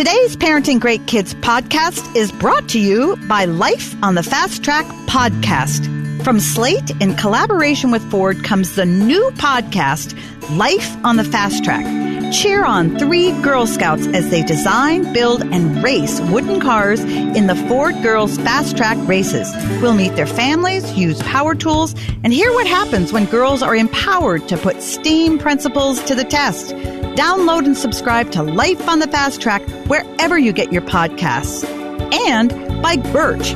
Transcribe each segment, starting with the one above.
Today's Parenting Great Kids podcast is brought to you by Life on the Fast Track podcast. From Slate, in collaboration with Ford, comes the new podcast, Life on the Fast Track. Cheer on 3 Girl Scouts as they design, build, and race wooden cars in the Ford Girls Fast Track races. We'll meet their families, use power tools, and hear what happens when girls are empowered to put STEAM principles to the test. Download and subscribe to Life on the Fast Track wherever you get your podcasts. And by BIRCH.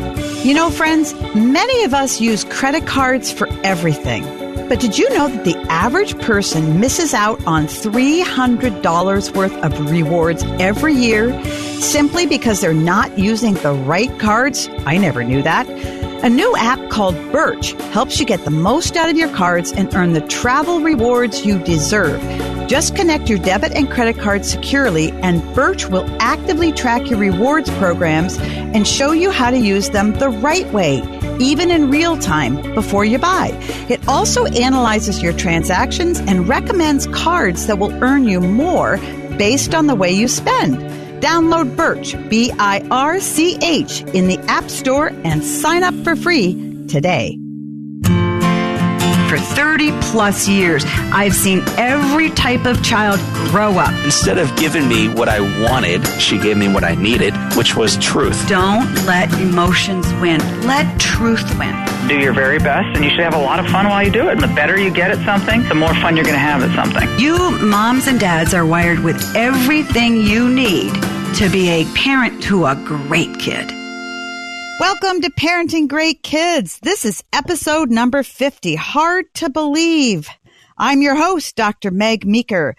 You know, friends, many of us use credit cards for everything. But did you know that the average person misses out on $300 worth of rewards every year simply because they're not using the right cards? I never knew that. A new app called BIRCH helps you get the most out of your cards and earn the travel rewards you deserve. Just connect your debit and credit cards securely, and BIRCH will actively track your rewards programs and show you how to use them the right way, even in real time before you buy. It also analyzes your transactions and recommends cards that will earn you more based on the way you spend. Download BIRCH, B-I-R-C-H, in the App Store and sign up for free today. For 30 plus years, I've seen every type of child grow up. Instead of giving me what I wanted, she gave me what I needed, which was truth. Don't let emotions win. Let truth win. Do your very best, and you should have a lot of fun while you do it. And the better you get at something, the more fun you're going to have at something. You moms and dads are wired with everything you need to be a parent to a great kid. Welcome to Parenting Great Kids. This is episode number 50. Hard to believe. I'm your host, Dr. Meg Meeker.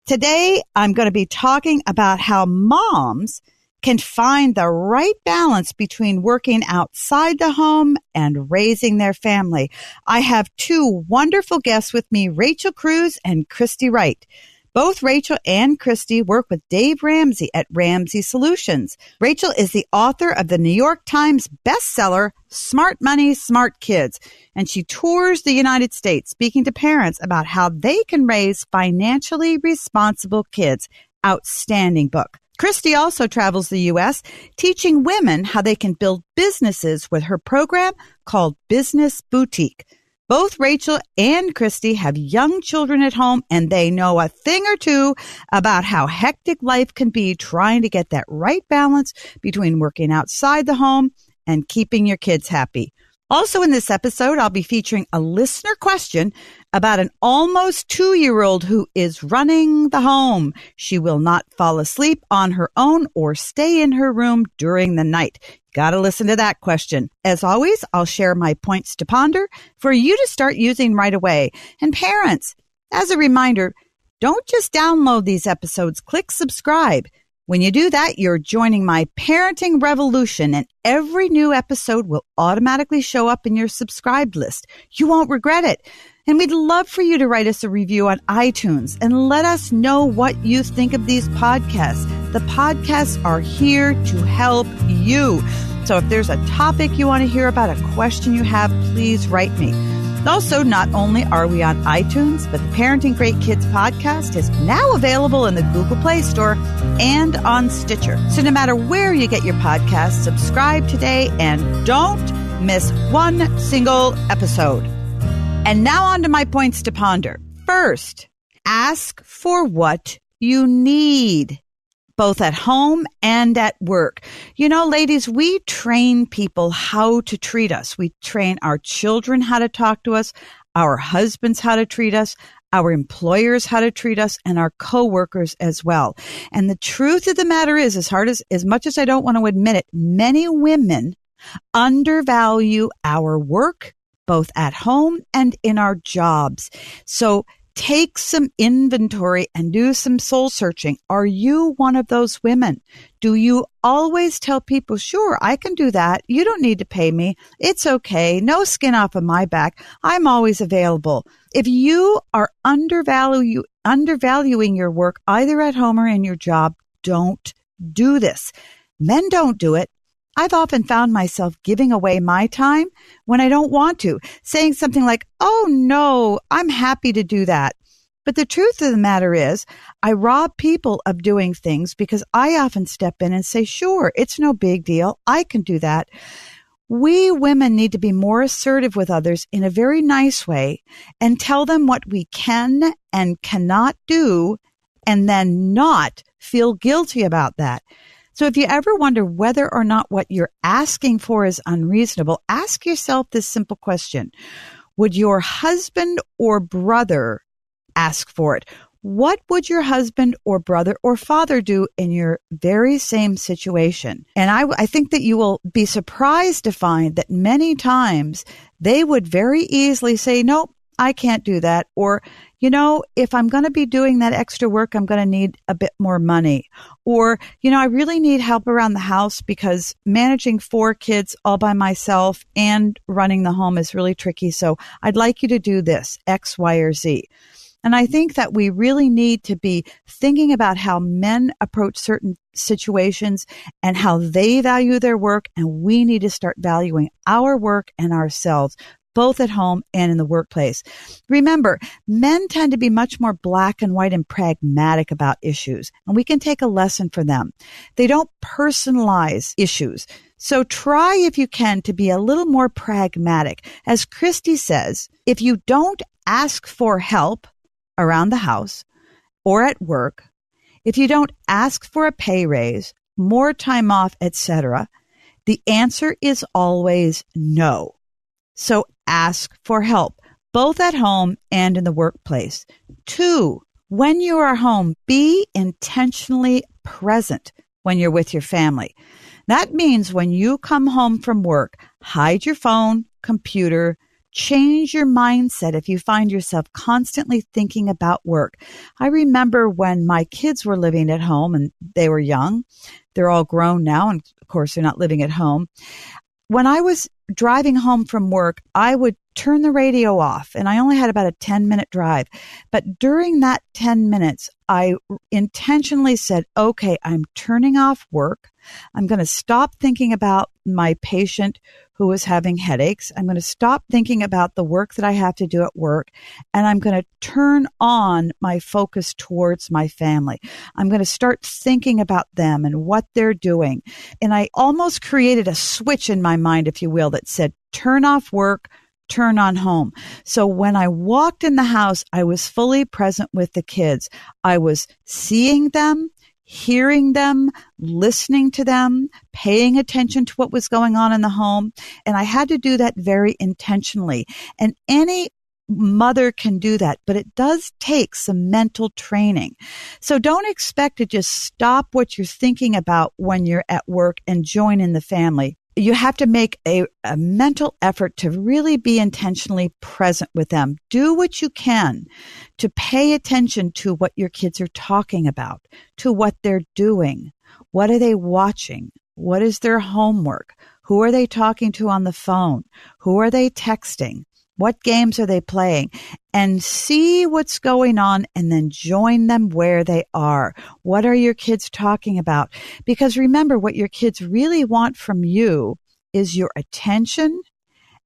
Today, I'm going to be talking about how moms can find the right balance between working outside the home and raising their family. I have 2 wonderful guests with me, Rachel Cruze and Christy Wright. Both Rachel and Christy work with Dave Ramsey at Ramsey Solutions. Rachel is the author of the New York Times bestseller, Smart Money, Smart Kids, and she tours the United States speaking to parents about how they can raise financially responsible kids. Outstanding book. Christy also travels the U.S. teaching women how they can build businesses with her program called Business Boutique. Both Rachel and Christy have young children at home, and they know a thing or two about how hectic life can be trying to get that right balance between working outside the home and keeping your kids happy. Also in this episode, I'll be featuring a listener question about an almost 2-year-old who is running the home. She will not fall asleep on her own or stay in her room during the night. Got to listen to that question. As always, I'll share my points to ponder for you to start using right away. And parents, as a reminder, don't just download these episodes. Click subscribe. When you do that, you're joining my parenting revolution, and every new episode will automatically show up in your subscribed list. You won't regret it. And we'd love for you to write us a review on iTunes and let us know what you think of these podcasts. The podcasts are here to help you. So if there's a topic you want to hear about, a question you have, please write me. Also, not only are we on iTunes, but the Parenting Great Kids podcast is now available in the Google Play Store and on Stitcher. So no matter where you get your podcast, subscribe today and don't miss one single episode. And now on to my points to ponder. First, ask for what you need, both at home and at work. You know, ladies, we train people how to treat us. We train our children how to talk to us, our husbands how to treat us, our employers how to treat us, and our coworkers as well. And the truth of the matter is, as much as I don't want to admit it, many women undervalue our work, both at home and in our jobs. So take some inventory and do some soul searching. Are you one of those women? Do you always tell people, sure, I can do that. You don't need to pay me. It's okay. No skin off of my back. I'm always available. If you are undervaluing your work, either at home or in your job, don't do this. Men don't do it. I've often found myself giving away my time when I don't want to, saying something like, oh, no, I'm happy to do that. But the truth of the matter is, I rob people of doing things because I often step in and say, sure, it's no big deal. I can do that. We women need to be more assertive with others in a very nice way and tell them what we can and cannot do, and then not feel guilty about that. So if you ever wonder whether or not what you're asking for is unreasonable, ask yourself this simple question. Would your husband or brother ask for it? What would your husband or brother or father do in your very same situation? And I think that you will be surprised to find that many times they would very easily say, nope, I can't do that. Or, if I'm going to be doing that extra work, I'm going to need a bit more money. Or, I really need help around the house because managing 4 kids all by myself and running the home is really tricky. So I'd like you to do this, X, Y, or Z. And I think that we really need to be thinking about how men approach certain situations and how they value their work. And we need to start valuing our work and ourselves, both at home and in the workplace. Remember, men tend to be much more black and white and pragmatic about issues, and we can take a lesson from them. They don't personalize issues. So try, if you can, to be a little more pragmatic. As Christy says, if you don't ask for help around the house or at work, if you don't ask for a pay raise, more time off, etc., the answer is always no. So ask for help, both at home and in the workplace. 2, when you are home, be intentionally present when you're with your family. That means when you come home from work, hide your phone, computer, change your mindset if you find yourself constantly thinking about work. I remember when my kids were living at home and they were young. They're all grown now, and of course, they're not living at home. When I was driving home from work, I would turn the radio off, and I only had about a 10-minute drive. But during that 10 minutes, I intentionally said, okay, I'm turning off work. I'm going to stop thinking about my patient who was having headaches. I'm going to stop thinking about the work that I have to do at work, and I'm going to turn on my focus towards my family. I'm going to start thinking about them and what they're doing. And I almost created a switch in my mind, if you will, that said, turn off work, turn on home. So when I walked in the house, I was fully present with the kids. I was seeing them, hearing them, listening to them, paying attention to what was going on in the home. And I had to do that very intentionally. And any mother can do that, but it does take some mental training. So don't expect to just stop what you're thinking about when you're at work and join in the family. You have to make a mental effort to really be intentionally present with them. Do what you can to pay attention to what your kids are talking about, to what they're doing. What are they watching? What is their homework? Who are they talking to on the phone? Who are they texting? What games are they playing? And see what's going on and then join them where they are. What are your kids talking about? Because remember, what your kids really want from you is your attention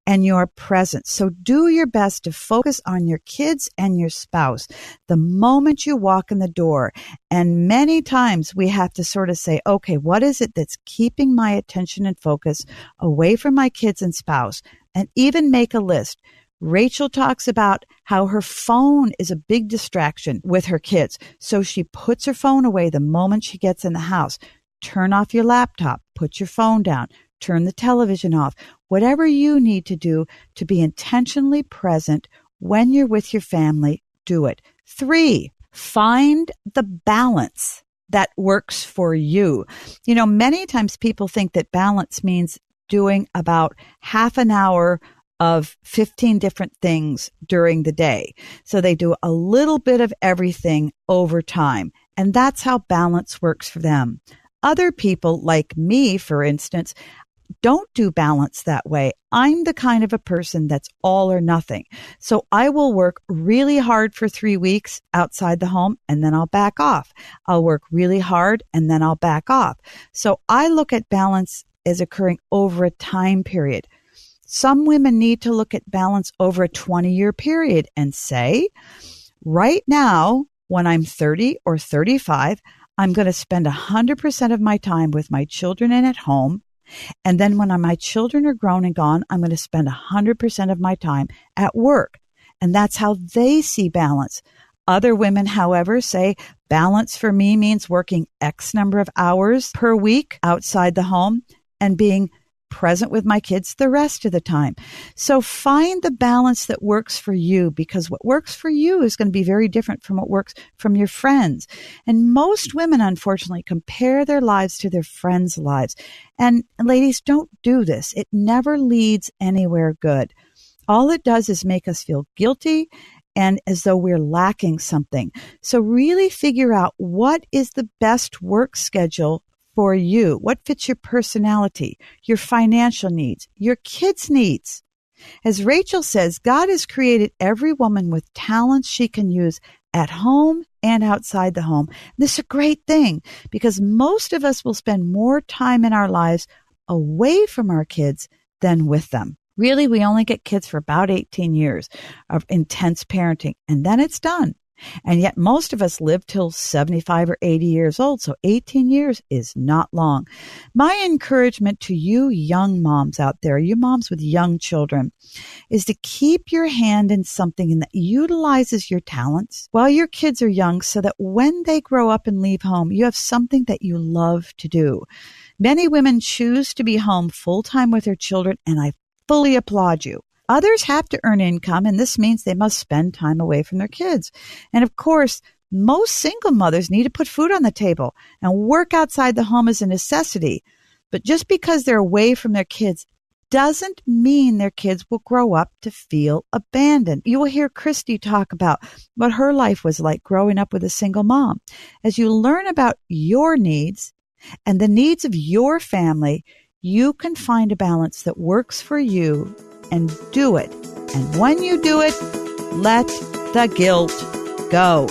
and your presence. So do your best to focus on your kids and your spouse the moment you walk in the door. And many times we have to sort of say, okay, what is it that's keeping my attention and focus away from my kids and spouse? And even make a list. Rachel talks about how her phone is a big distraction with her kids. So she puts her phone away the moment she gets in the house. Turn off your laptop, put your phone down, turn the television off. Whatever you need to do to be intentionally present when you're with your family, do it. 3, find the balance that works for you. Many times people think that balance means doing about half an hour of 15 different things during the day. So they do a little bit of everything over time. And that's how balance works for them. Other people, like me, for instance, don't do balance that way. I'm the kind of a person that's all or nothing. So I will work really hard for 3 weeks outside the home, and then I'll back off. I'll work really hard, and then I'll back off. So I look at balance as occurring over a time period. Some women need to look at balance over a 20-year period and say, Right now, when I'm 30 or 35, I'm going to spend 100% of my time with my children and at home. And then when my children are grown and gone, I'm going to spend 100% of my time at work. And that's how they see balance. Other women, however, say balance for me means working X number of hours per week outside the home and being present with my kids the rest of the time. So find the balance that works for you, because what works for you is going to be very different from what works from your friends. And most women, unfortunately, compare their lives to their friends' lives. And ladies, don't do this. It never leads anywhere good. All it does is make us feel guilty and as though we're lacking something. So really figure out what is the best work schedule for you, what fits your personality, your financial needs, your kids' needs. As Rachel says, God has created every woman with talents she can use at home and outside the home. This is a great thing because most of us will spend more time in our lives away from our kids than with them. Really, we only get kids for about 18 years of intense parenting, and then it's done. And yet most of us live till 75 or 80 years old, so 18 years is not long. My encouragement to you young moms out there, you moms with young children, is to keep your hand in something that utilizes your talents while your kids are young so that when they grow up and leave home, you have something that you love to do. Many women choose to be home full-time with their children, and I fully applaud you. Others have to earn income, and this means they must spend time away from their kids. And of course, most single mothers need to put food on the table, and work outside the home is a necessity. But just because they're away from their kids doesn't mean their kids will grow up to feel abandoned. You will hear Christy talk about what her life was like growing up with a single mom. As you learn about your needs and the needs of your family, you can find a balance that works for you and do it. And when you do it, let the guilt go.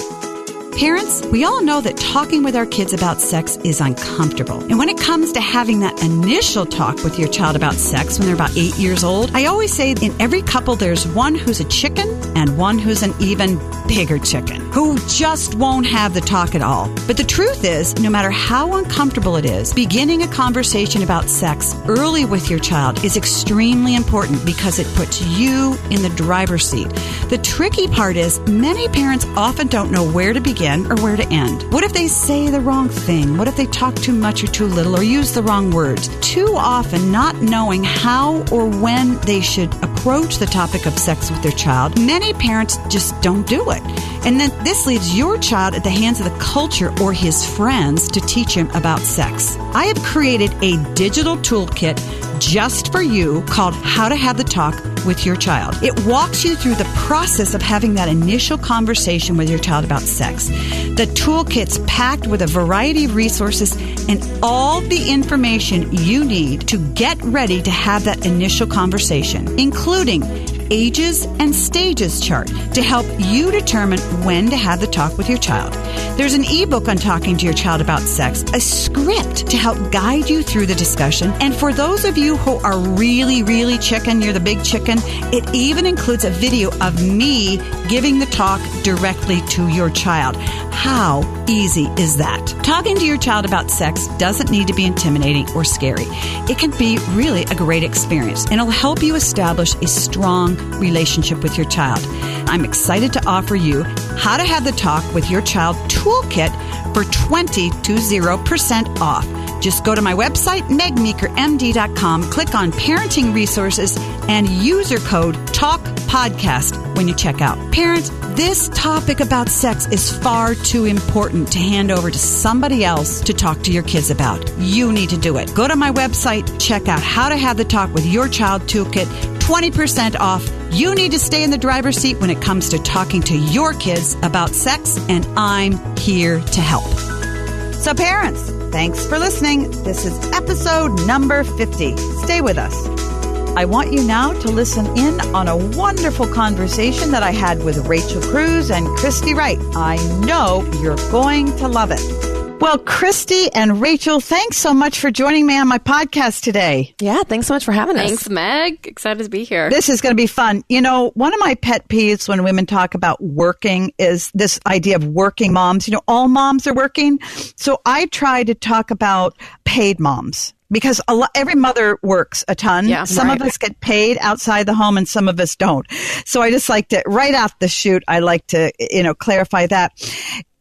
Parents, we all know that talking with our kids about sex is uncomfortable. And when it comes to having that initial talk with your child about sex when they're about 8 years old, I always say in every couple there's one who's a chicken and one who's an even bigger chicken who just won't have the talk at all. But the truth is, no matter how uncomfortable it is, beginning a conversation about sex early with your child is extremely important because it puts you in the driver's seat. The tricky part is many parents often don't know where to begin or where to end. What if they say the wrong thing? What if they talk too much or too little or use the wrong words? Too often, not knowing how or when they should approach the topic of sex with their child, many parents just don't do it. And then this leaves your child at the hands of the culture or his friends to teach him about sex. I have created a digital toolkit just for you called How to Have the Talk with Your Child. It walks you through the process of having that initial conversation with your child about sex. The toolkit's packed with a variety of resources and all the information you need to get ready to have that initial conversation, including ages and stages chart to help you determine when to have the talk with your child. There's an ebook on talking to your child about sex, a script to help guide you through the discussion. And for those of you who are really, really chicken, you're the big chicken, it even includes a video of me giving the talk directly to your child. How easy is that? Talking to your child about sex doesn't need to be intimidating or scary. It can be really a great experience, and it'll help you establish a strong relationship with your child. I'm excited to offer you How to Have the Talk with Your Child toolkit for 20% off. Just go to my website, megmeekermd.com, click on Parenting Resources, and user code TALKPODCAST when you check out. Parents, this topic about sex is far too important to hand over to somebody else to talk to your kids about. You need to do it. Go to my website, check out How to Have the Talk with Your Child toolkit, 20% off. You need to stay in the driver's seat when it comes to talking to your kids about sex, and I'm here to help. So parents, thanks for listening. This is episode number 50. Stay with us. I want you now to listen in on a wonderful conversation that I had with Rachel Cruze and Christy Wright. I know you're going to love it. Well, Christy and Rachel, thanks so much for joining me on my podcast today. Yeah, thanks so much for having us. Thanks, Meg. Excited to be here. This is going to be fun. You know, one of my pet peeves when women talk about working is this idea of working moms. You know, all moms are working. So I try to talk about paid moms. Because every mother works a ton. Yeah, some of us get paid outside the home and some of us don't. So I just like to, right out the chute, I like to, clarify that.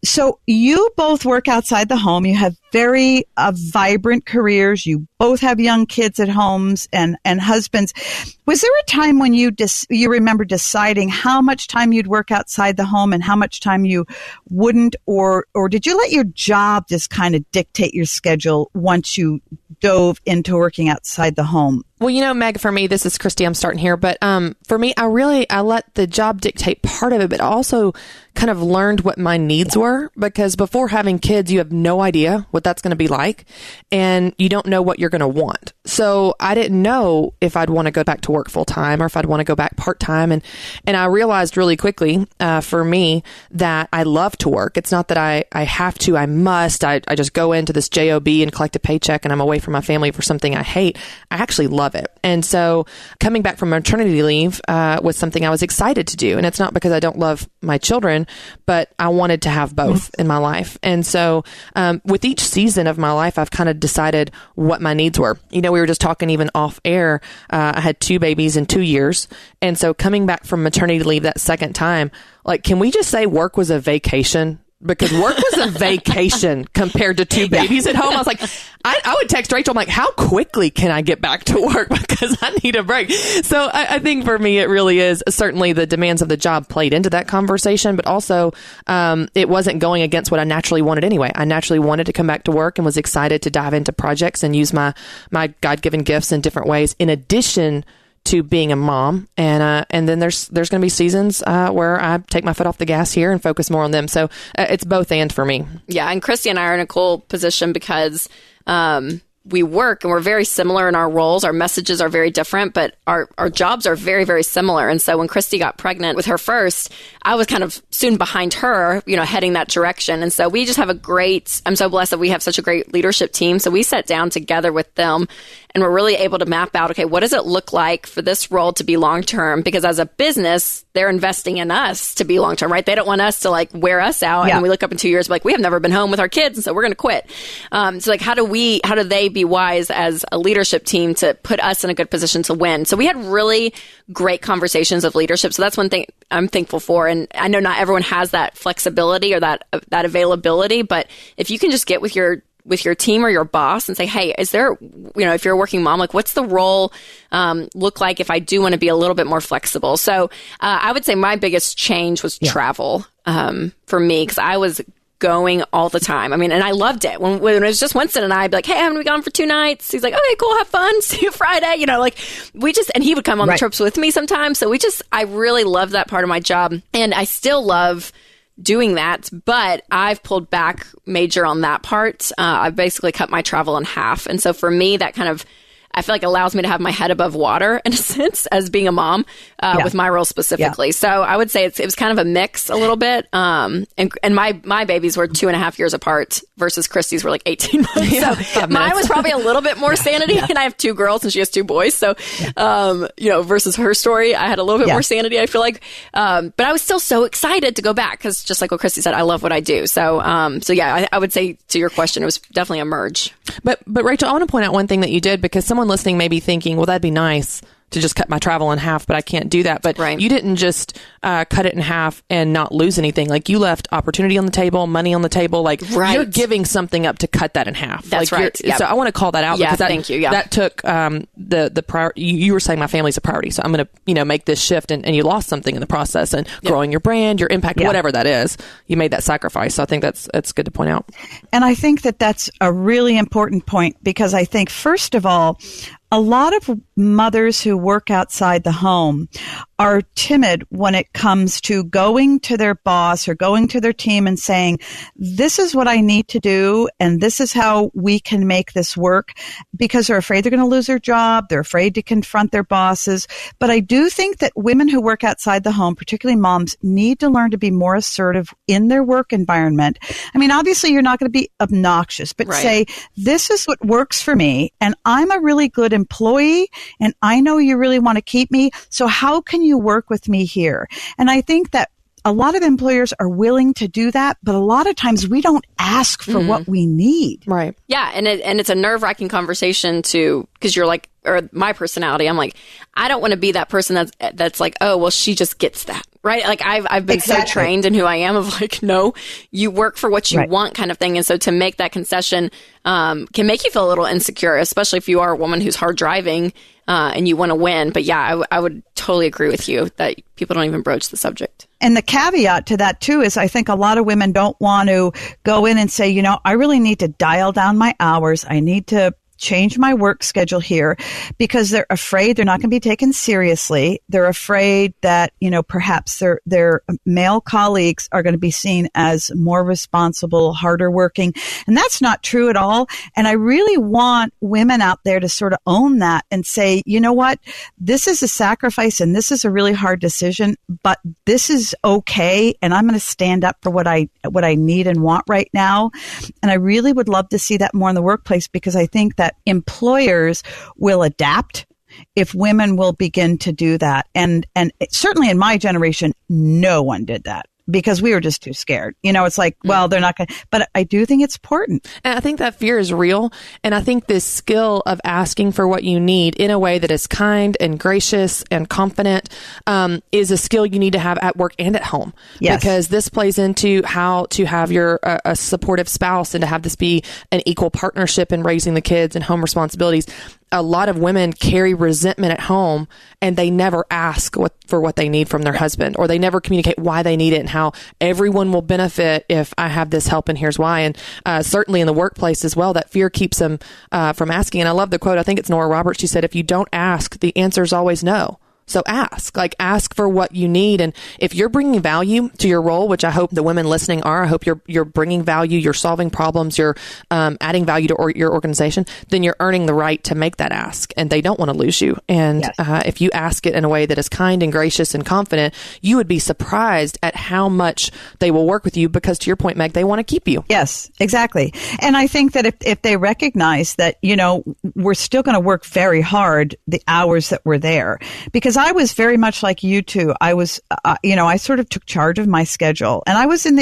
So you both work outside the home. You have very vibrant careers. You both have young kids at homes and husbands. Was there a time when you remember deciding how much time you'd work outside the home and how much time you wouldn't, or did you let your job just kind of dictate your schedule once you dove into working outside the home? Well, Meg, for me, this is Christy, I'm starting here, but for me, I let the job dictate part of it, but also kind of learned what my needs were, because before having kids, you have no idea what that's going to be like, and you don't know what you're going to want. So I didn't know if I'd want to go back to work full time or if I'd want to go back part time, and I realized really quickly for me that I love to work. It's not that I have to, I must. I just go into this job and collect a paycheck, and I'm away from my family for something I hate. I actually love it. And so coming back from maternity leave was something I was excited to do. And it's not because I don't love my children, but I wanted to have both in my life. And so with each season of my life, I've kind of decided what my needs were. We were just talking even off air. I had 2 babies in 2 years. And so coming back from maternity leave that second time, can we just say work was a vacation? Because work was a vacation compared to 2 babies at home. I was like, I would text Rachel, I'm like, how quickly can I get back to work? Because I need a break. So I think for me, it really is certainly the demands of the job played into that conversation, but also it wasn't going against what I naturally wanted anyway. I naturally wanted to come back to work and was excited to dive into projects and use my God-given gifts in different ways, in addition to being a mom. And then there's going to be seasons where I take my foot off the gas here and focus more on them. So it's both and for me. Yeah. And Christy and I are in a cool position because we work and we're very similar in our roles. Our messages are very different, but our jobs are very, very similar. And so when Christy got pregnant with her first, I was kind of soon behind her, heading that direction. And so we just have I'm so blessed that we have such a great leadership team. So we sat down together with them and we're really able to map out, okay, what does it look like for this role to be long-term? Because as a business, they're investing in us to be long-term, right? They don't want us to wear us out. Yeah. And we look up in 2 years, we have never been home with our kids. And so we're going to quit. So how do they be wise as a leadership team to put us in a good position to win? So we had really great conversations of leadership. So that's one thing I'm thankful for. And I know not everyone has that flexibility or that availability, but if you can just get with your team or your boss and say, hey, is there, if you're a working mom, what's the role look like if I do want to be a little bit more flexible? So I would say my biggest change was travel for me, because I was going all the time. And I loved it. When it was just Winston and I'd be like, hey, haven't we gone for 2 nights? He's like, okay, cool, have fun. See you Friday. And he would come on the trips with me sometimes. So I really loved that part of my job. And I still love doing that, but I've pulled back major on that part. I've basically cut my travel in half. And so for me, that kind of, I feel like allows me to have my head above water in a sense as being a mom with my role specifically. Yeah. So I would say it was kind of a mix a little bit. And my babies were 2.5 years apart versus Christy's were 18 months. Yeah, so mine was probably a little bit more sanity. Yeah. And I have 2 girls and she has 2 boys. So, versus her story, I had a little bit more sanity, I feel like. But I was still so excited to go back because just like what Christy said, I love what I do. So I would say to your question, it was definitely a merge. But Rachel, I want to point out one thing that you did, because someone listening may be thinking, well, that'd be nice to just cut my travel in half, but I can't do that. But you didn't just cut it in half and not lose anything. You left opportunity on the table, money on the table. You're giving something up to cut that in half. That's right. Yep. So I want to call that out because thank you. Yeah. That took the priority. You were saying my family's a priority, so I'm going to make this shift, and you lost something in the process, and growing your brand, your impact, whatever that is, you made that sacrifice. So I think that's good to point out. And I think that's a really important point, because I think, first of all, a lot of mothers who work outside the home are timid when it comes to going to their boss or going to their team and saying, this is what I need to do and this is how we can make this work, because they're afraid they're going to lose their job. They're afraid to confront their bosses. But I do think that women who work outside the home, particularly moms, need to learn to be more assertive in their work environment. I mean, obviously you're not going to be obnoxious, but say, this is what works for me and I'm a really good employee and I know you really want to keep me. So how can you work with me here? And I think that a lot of employers are willing to do that, but a lot of times we don't ask for what we need. Right. Yeah. And it's a nerve-wracking conversation too, because you're like, or my personality, I'm like, I don't want to be that person that's like, oh, well, she just gets that. Right. Like I've been so trained in who I am of like, no, you work for what you want kind of thing. And so to make that concession can make you feel a little insecure, especially if you are a woman who's hard driving and you want to win. But yeah, I would totally agree with you that people don't even broach the subject. And the caveat to that too is I think a lot of women don't want to go in and say, you know, I really need to dial down my hours. I need to change my work schedule here because they're afraid they're not going to be taken seriously. They're afraid that, you know, perhaps their male colleagues are going to be seen as more responsible, harder working. And that's not true at all. And I really want women out there to sort of own that and say, you know what, this is a sacrifice and this is a really hard decision, but this is okay. And I'm going to stand up for what I need and want right now. And I really would love to see that more in the workplace because I think that employers will adapt if women will begin to do that. And certainly in my generation, no one did that because we were just too scared. You know, it's like, well, they're not going to, but I do think it's important. And I think that fear is real. And I think this skill of asking for what you need in a way that is kind and gracious and confident is a skill you need to have at work and at home. Yes. Because this plays into how to have a supportive spouse and to have this be an equal partnership in raising the kids and home responsibilities. A lot of women carry resentment at home and they never ask for what they need from their husband, or they never communicate why they need it and how everyone will benefit if I have this help and here's why. And certainly in the workplace as well, that fear keeps them from asking. And I love the quote. I think it's Nora Roberts. She said, if you don't ask, the answer is always no. So ask for what you need. And if you're bringing value to your role, which I hope the women listening are, I hope you're bringing value, you're solving problems, you're adding value to your organization, then you're earning the right to make that ask. And they don't want to lose you. And if you ask it in a way that is kind and gracious and confident, you would be surprised at how much they will work with you because, to your point, Meg, they want to keep you. Yes, exactly. And I think that if they recognize that, you know, we're still going to work very hard the hours that we're there, because I was very much like you two. I was, I sort of took charge of my schedule, and I was in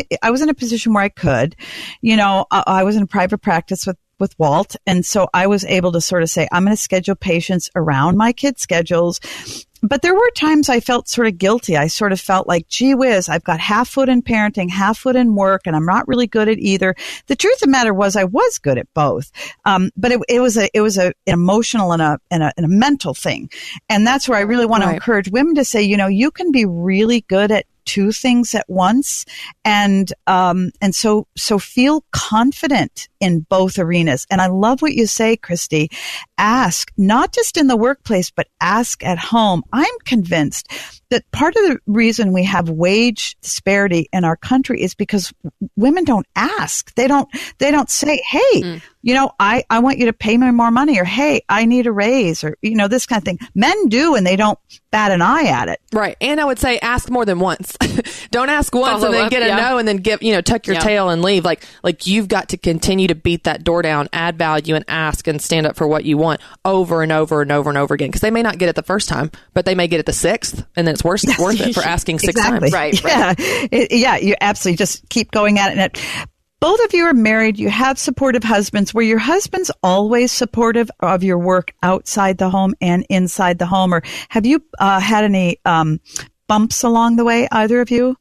a position where I could, I was in a private practice with Walt. And so I was able to sort of say, I'm going to schedule patients around my kids' schedules. But there were times I felt sort of guilty. I sort of felt like, gee whiz, I've got half foot in parenting, half foot in work, and I'm not really good at either. The truth of the matter was I was good at both. But it was an emotional and a mental thing. And that's where I really want to encourage women to say, you can be really good at two things at once. And so feel confident in both arenas. And I love what you say, Christy. Ask, not just in the workplace, but ask at home. I'm convinced that part of the reason we have wage disparity in our country is because women don't ask. They don't say, hey, I want you to pay me more money, or hey, I need a raise, or, this kind of thing. Men do, and they don't bat an eye at it. Right. And I would say ask more than once. Don't ask once and then get a no and then tuck your tail and leave. Like you've got to continue to beat that door down, add value, and ask and stand up for what you want over and over and over and over again. Because they may not get it the first time, but they may get it the sixth, and then it's worth it for asking six times. Right. Yeah, you absolutely just keep going at it. And both of you are married. You have supportive husbands. Were your husbands always supportive of your work outside the home and inside the home? Or have you had any bumps along the way, either of you?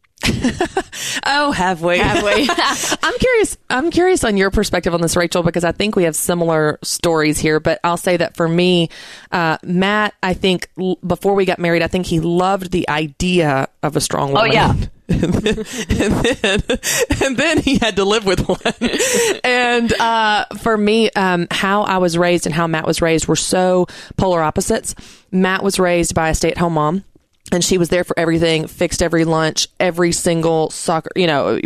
Oh, have we? I'm curious on your perspective on this, Rachel, because I think we have similar stories here. But I'll say that for me, Matt, I think before we got married, I think he loved the idea of a strong woman. Oh, yeah. and then he had to live with one. And for me, how I was raised and how Matt was raised were so polar opposites. Matt was raised by a stay-at-home mom. And she was there for everything, fixed every lunch, every single soccer,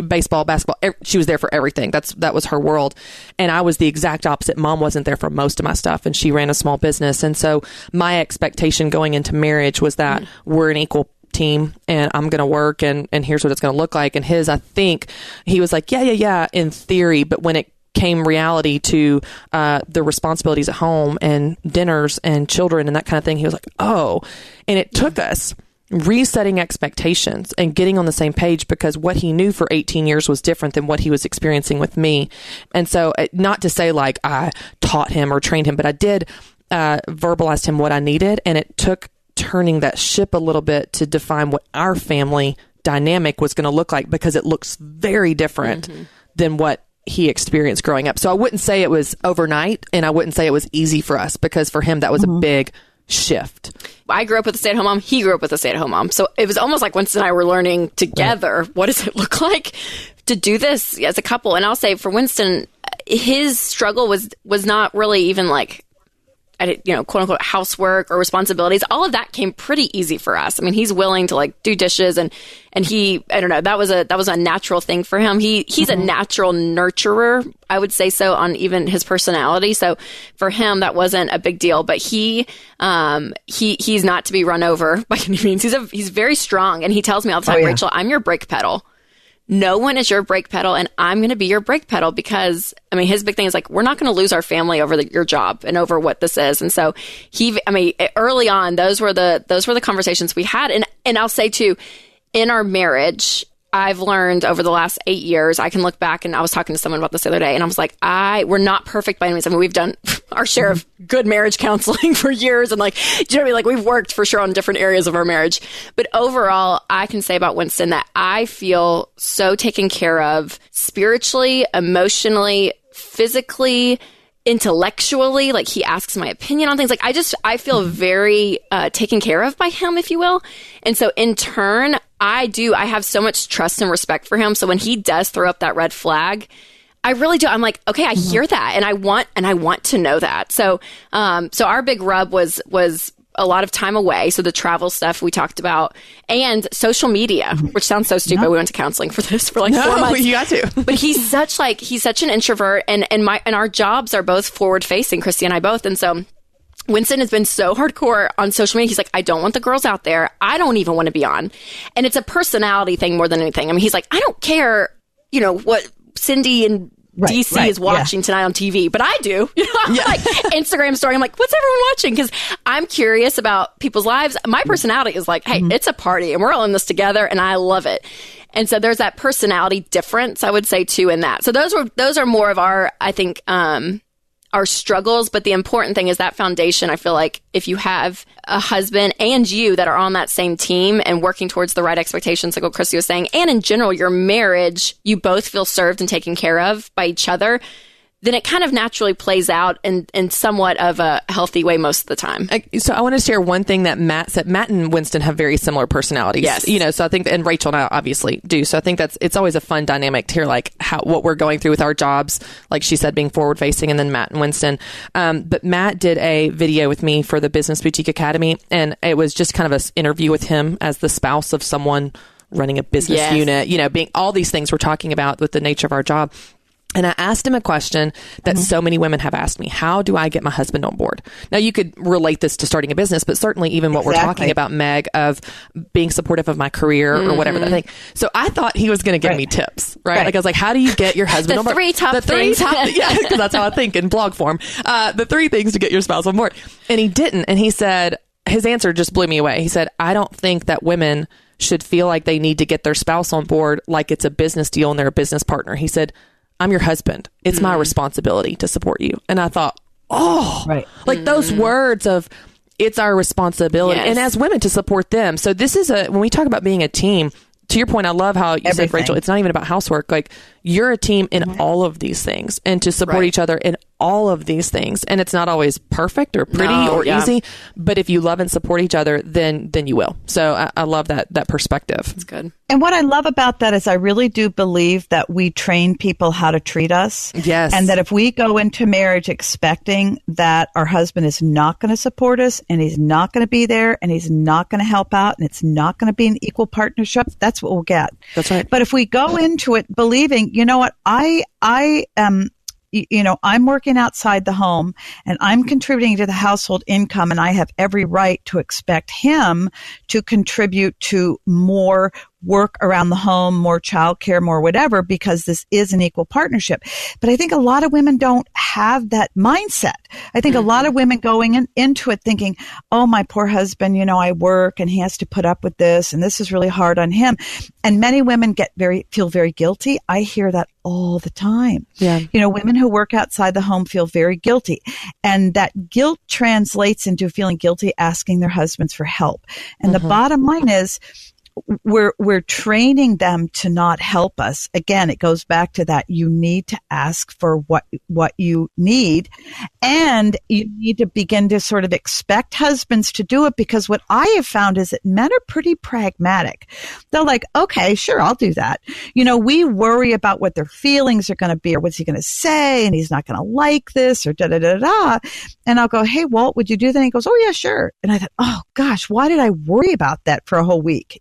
baseball, basketball. She was there for everything. That was her world. And I was the exact opposite. Mom wasn't there for most of my stuff, and she ran a small business. And so my expectation going into marriage was that we're an equal team, and I'm going to work, and here's what it's going to look like. And his, I think he was like, yeah, in theory. But when it came reality to the responsibilities at home and dinners and children and that kind of thing, he was like, oh. And it took us resetting expectations and getting on the same page, because what he knew for 18 years was different than what he was experiencing with me. And so not to say like I taught him or trained him, but I did verbalize to him what I needed. And it took turning that ship a little bit to define what our family dynamic was going to look like, because it looks very different than what he experienced growing up. So I wouldn't say it was overnight, and I wouldn't say it was easy for us, because for him, that was a big shift. I grew up with a stay-at-home mom. He grew up with a stay-at-home mom. So it was almost like Winston and I were learning together, what does it look like to do this as a couple? And I'll say for Winston, his struggle was not really even like, quote unquote housework or responsibilities. All of that came pretty easy for us. I mean, he's willing to like do dishes, and he, I don't know, that was a natural thing for him. He's a natural nurturer, I would say so, on even his personality. So for him, that wasn't a big deal, but he's not to be run over by any means. He's very strong. And he tells me all the time, Rachel, I'm your brake pedal. No one is your brake pedal, and I'm going to be your brake pedal, because, I mean, his big thing is like, we're not going to lose our family over your job and over what this is. And so early on, those were the conversations we had. And I'll say too, in our marriage, I've learned over the last 8 years, I can look back, and I was talking to someone about this the other day, and I was like, we're not perfect by any means. I mean, we've done our share of good marriage counseling for years, and like, do you know what I mean? Like, we've worked for sure on different areas of our marriage. But overall, I can say about Winston that I feel so taken care of spiritually, emotionally, physically, intellectually. Like, he asks my opinion on things. Like, I feel very taken care of by him, if you will. And so in turn, I have so much trust and respect for him. So when he does throw up that red flag, I really do. I'm like, okay, I hear that, and I want to know that. So our big rub was a lot of time away. So the travel stuff we talked about, and social media, which sounds so stupid. We went to counseling for this for like 4 months. You got to. But he's such an introvert, and our jobs are both forward facing, Christy and I both. And so Winston has been so hardcore on social media. He's like, I don't want the girls out there. I don't even want to be on. And it's a personality thing more than anything. I mean, he's like, I don't care, what Cindy and DC is watching tonight on TV, but I do. Like Instagram story. I'm like, what's everyone watching? Because I'm curious about people's lives. My personality is like, hey, it's a party, and we're all in this together, and I love it. And so there's that personality difference, I would say, too, in that. So those are more of our, I think, our struggles. But the important thing is that foundation. I feel like if you have a husband and you that are on that same team and working towards the right expectations, like what Christy was saying, and in general, your marriage, you both feel served and taken care of by each other, then it kind of naturally plays out in somewhat of a healthy way most of the time. So I want to share one thing that Matt said. Matt and Winston have very similar personalities. Yes. So I think, and Rachel and I obviously do. So I think it's always a fun dynamic to hear like what we're going through with our jobs, like she said, being forward facing, and then Matt and Winston. But Matt did a video with me for the Business Boutique Academy, and it was just kind of an interview with him as the spouse of someone running a business unit, being all these things we're talking about with the nature of our job. And I asked him a question that so many women have asked me. How do I get my husband on board? Now, you could relate this to starting a business, but certainly even what we're talking about, Meg, of being supportive of my career or whatever that thing. So I thought he was going to give me tips, right? Like, I was like, how do you get your husband on board? The three top things. Yeah, because that's how I think in blog form. The 3 things to get your spouse on board. And he didn't. And he said, his answer just blew me away. He said, I don't think that women should feel like they need to get their spouse on board like it's a business deal and they're a business partner. He said, I'm your husband. It's my responsibility to support you. And I thought, like those words of it's our responsibility. And as women to support them. So this is when we talk about being a team, to your point, I love how you said, Rachel, it's not even about housework. Like you're a team in all of these things, and to support each other in all of these things. And it's not always perfect or pretty or easy, but if you love and support each other, then you will. So I love that perspective. It's good. And what I love about that is I really do believe that we train people how to treat us. Yes. And that if we go into marriage expecting that our husband is not going to support us, and he's not going to be there, and he's not going to help out, and it's not going to be an equal partnership, that's what we'll get. That's right. But if we go into it believing, you know what, I am, I'm working outside the home and I'm contributing to the household income, and I have every right to expect him to contribute to more work around the home, more childcare, more whatever, because this is an equal partnership. But I think a lot of women don't have that mindset. I think a lot of women going into it thinking, oh, my poor husband, I work and he has to put up with this, and this is really hard on him. And many women feel very guilty. I hear that all the time. Yeah. Women who work outside the home feel very guilty. And that guilt translates into feeling guilty asking their husbands for help. And the bottom line is, we're training them to not help us. Again, it goes back to that. You need to ask for what you need, and you need to begin to sort of expect husbands to do it, because what I have found is that men are pretty pragmatic. They're like, okay, sure, I'll do that. We worry about what their feelings are going to be, or what's he going to say, and he's not going to like this, or da-da-da-da. And I'll go, hey, Walt, would you do that? And he goes, oh, yeah, sure. And I thought, oh, gosh, why did I worry about that for a whole week?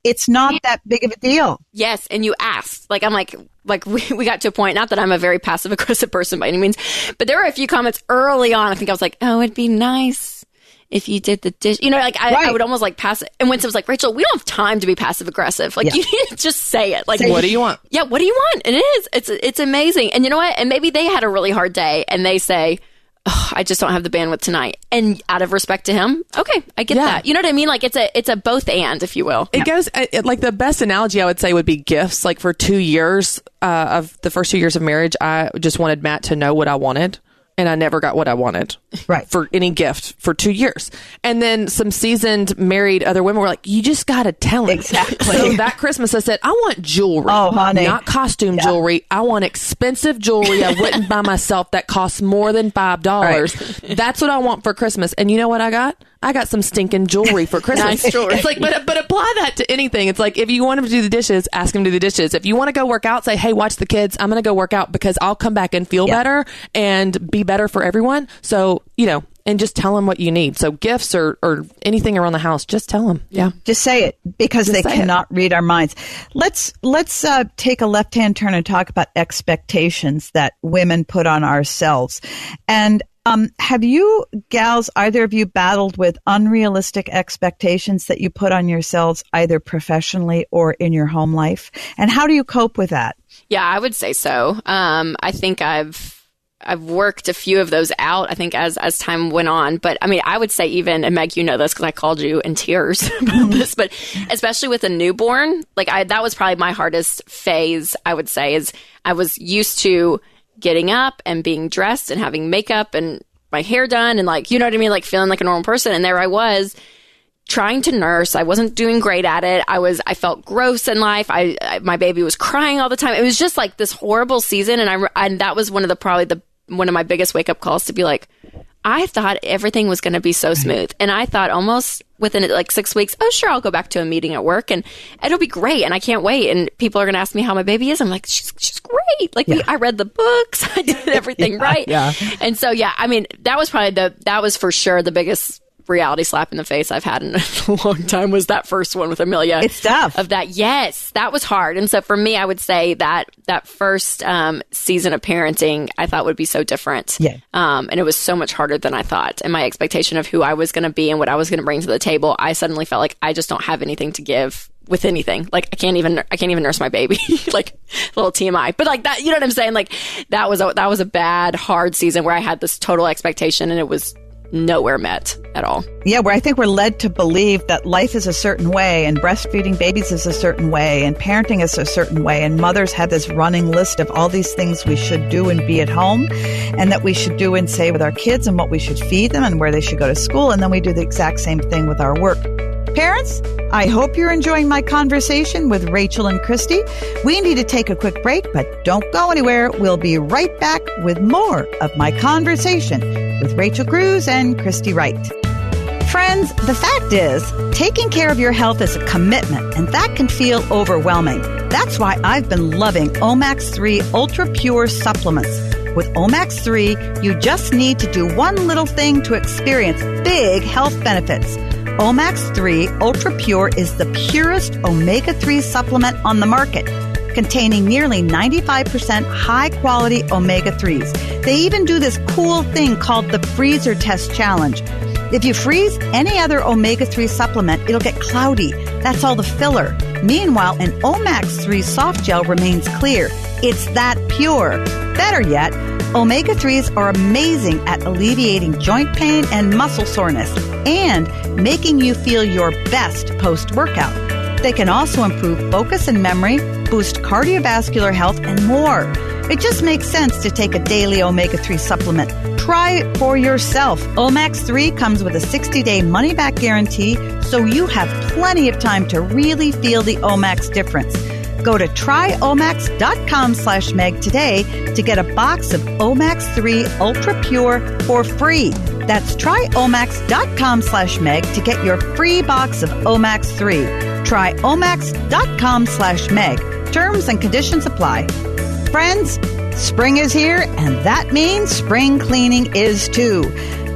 It's not that big of a deal. Yes, and you asked. I'm like we got to a point, not that I'm a very passive aggressive person by any means, but there were a few comments early on. I think I was like, oh, it'd be nice if you did the dish. I would almost pass it. And Winston was like, Rachel, we don't have time to be passive aggressive. You need to just say it. What do you want? Yeah, what do you want? It is. It's amazing. And you know what? And maybe they had a really hard day and they say, oh, I just don't have the bandwidth tonight. And out of respect to him, okay, I get that. You know what I mean? It's a both and, if you will. It goes, the best analogy I would say would be gifts. For 2 years of the first 2 years of marriage, I just wanted Matt to know what I wanted. And I never got what I wanted for any gift for 2 years. And then some seasoned married other women were like, you just got to tell him. Exactly. So that Christmas I said, I want jewelry. Oh, honey. Not costume jewelry. I want expensive jewelry I wouldn't buy myself that costs more than $5. Right. That's what I want for Christmas. And you know what I got? I got some stinking jewelry for Christmas. Nice jewelry. It's but apply that to anything. It's if you want him to do the dishes, ask him to do the dishes. If you want to go work out, say, hey, watch the kids. I'm going to go work out because I'll come back and feel better and be better for everyone. So, and just tell them what you need. So gifts or anything around the house, just tell them. Yeah. Just say it, because they cannot read our minds. Let's take a left-hand turn and talk about expectations that women put on ourselves. And have you gals, either of you, battled with unrealistic expectations that you put on yourselves either professionally or in your home life? And how do you cope with that? Yeah, I would say so. I think I've worked a few of those out, I think, as time went on. But I would say even, and Meg, you know this because I called you in tears about this, but especially with a newborn, that was probably my hardest phase, I would say, is I was used to getting up and being dressed and having makeup and my hair done and you know what I mean? Feeling like a normal person. And there I was trying to nurse. I wasn't doing great at it. I felt gross in life. My baby was crying all the time. It was just this horrible season. And that was one of my biggest wake up calls to be like, I thought everything was going to be so smooth. And I thought almost within 6 weeks, oh, sure, I'll go back to a meeting at work and it'll be great. And I can't wait. And people are going to ask me how my baby is. I'm like, she's great. I read the books. I did everything right. Yeah. And so, that was that was for sure the biggest reality slap in the face I've had in a long time, was that first one with Amelia. It's tough. Of that. Yes, that was hard. And so for me, I would say that first season of parenting, I thought would be so different. Yeah. And it was so much harder than I thought. And my expectation of who I was going to be and what I was going to bring to the table, I suddenly felt like I just don't have anything to give with anything. I can't even nurse my baby. A little TMI, but that, you know what I'm saying? That was a bad, hard season where I had this total expectation and it was nowhere met at all. Yeah, where I think we're led to believe that life is a certain way and breastfeeding babies is a certain way and parenting is a certain way, and mothers had this running list of all these things we should do and be at home and that we should do and say with our kids and what we should feed them and where they should go to school, and then we do the exact same thing with our work. Parents, I hope you're enjoying my conversation with Rachel and Christy. We need to take a quick break, but don't go anywhere. We'll be right back with more of my conversation with Rachel Cruze and Christy Wright. Friends, the fact is, taking care of your health is a commitment, and that can feel overwhelming. That's why I've been loving Omax 3 Ultra Pure supplements. With Omax 3, you just need to do one little thing to experience big health benefits. Omax 3 Ultra Pure is the purest omega-3 supplement on the market, containing nearly 95% high-quality omega-3s. They even do this cool thing called the freezer test challenge. If you freeze any other omega-3 supplement, it'll get cloudy. That's all the filler. Meanwhile, an Omax 3 soft gel remains clear. It's that pure. Better yet, omega-3s are amazing at alleviating joint pain and muscle soreness and making you feel your best post-workout. They can also improve focus and memory, boost cardiovascular health, and more. It just makes sense to take a daily omega-3 supplement. Try it for yourself. Omax 3 comes with a 60-day money-back guarantee, so you have plenty of time to really feel the Omax difference. Go to tryomax.com/Meg today to get a box of Omax 3 Ultra Pure for free. That's tryomax.com/Meg to get your free box of Omax 3. Try omax.com/Meg. Terms and conditions apply. Friends, spring is here, and that means spring cleaning is too.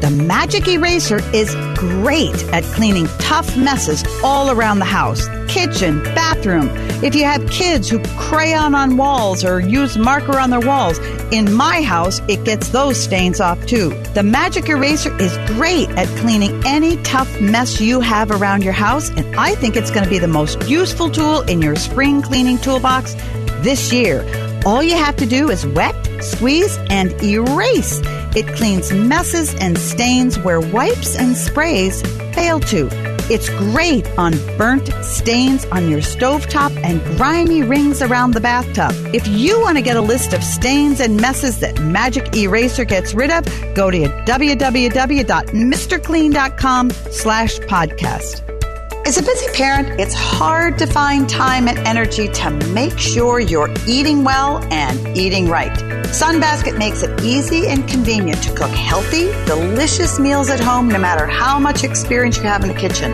The Magic Eraser is great at cleaning tough messes all around the house, kitchen, bathroom. If you have kids who crayon on walls or use marker on their walls, in my house, it gets those stains off too. The Magic Eraser is great at cleaning any tough mess you have around your house, and I think it's going to be the most useful tool in your spring cleaning toolbox this year. All you have to do is wet, squeeze, and erase. It cleans messes and stains where wipes and sprays fail to. It's great on burnt stains on your stovetop and grimy rings around the bathtub. If you want to get a list of stains and messes that Magic Eraser gets rid of, go to www.mrclean.com/podcast. As a busy parent, it's hard to find time and energy to make sure you're eating well and eating right. Sunbasket makes it easy and convenient to cook healthy, delicious meals at home no matter how much experience you have in the kitchen.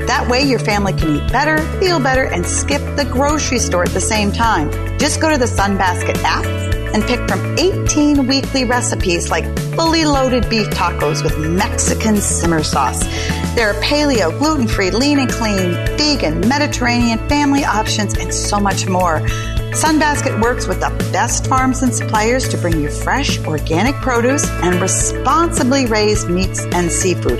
That way your family can eat better, feel better, and skip the grocery store at the same time. Just go to the Sunbasket app and pick from 18 weekly recipes like fully loaded beef tacos with Mexican simmer sauce. There are paleo, gluten-free, lean and clean, vegan, Mediterranean, family options, and so much more. Sunbasket works with the best farms and suppliers to bring you fresh, organic produce and responsibly raised meats and seafood.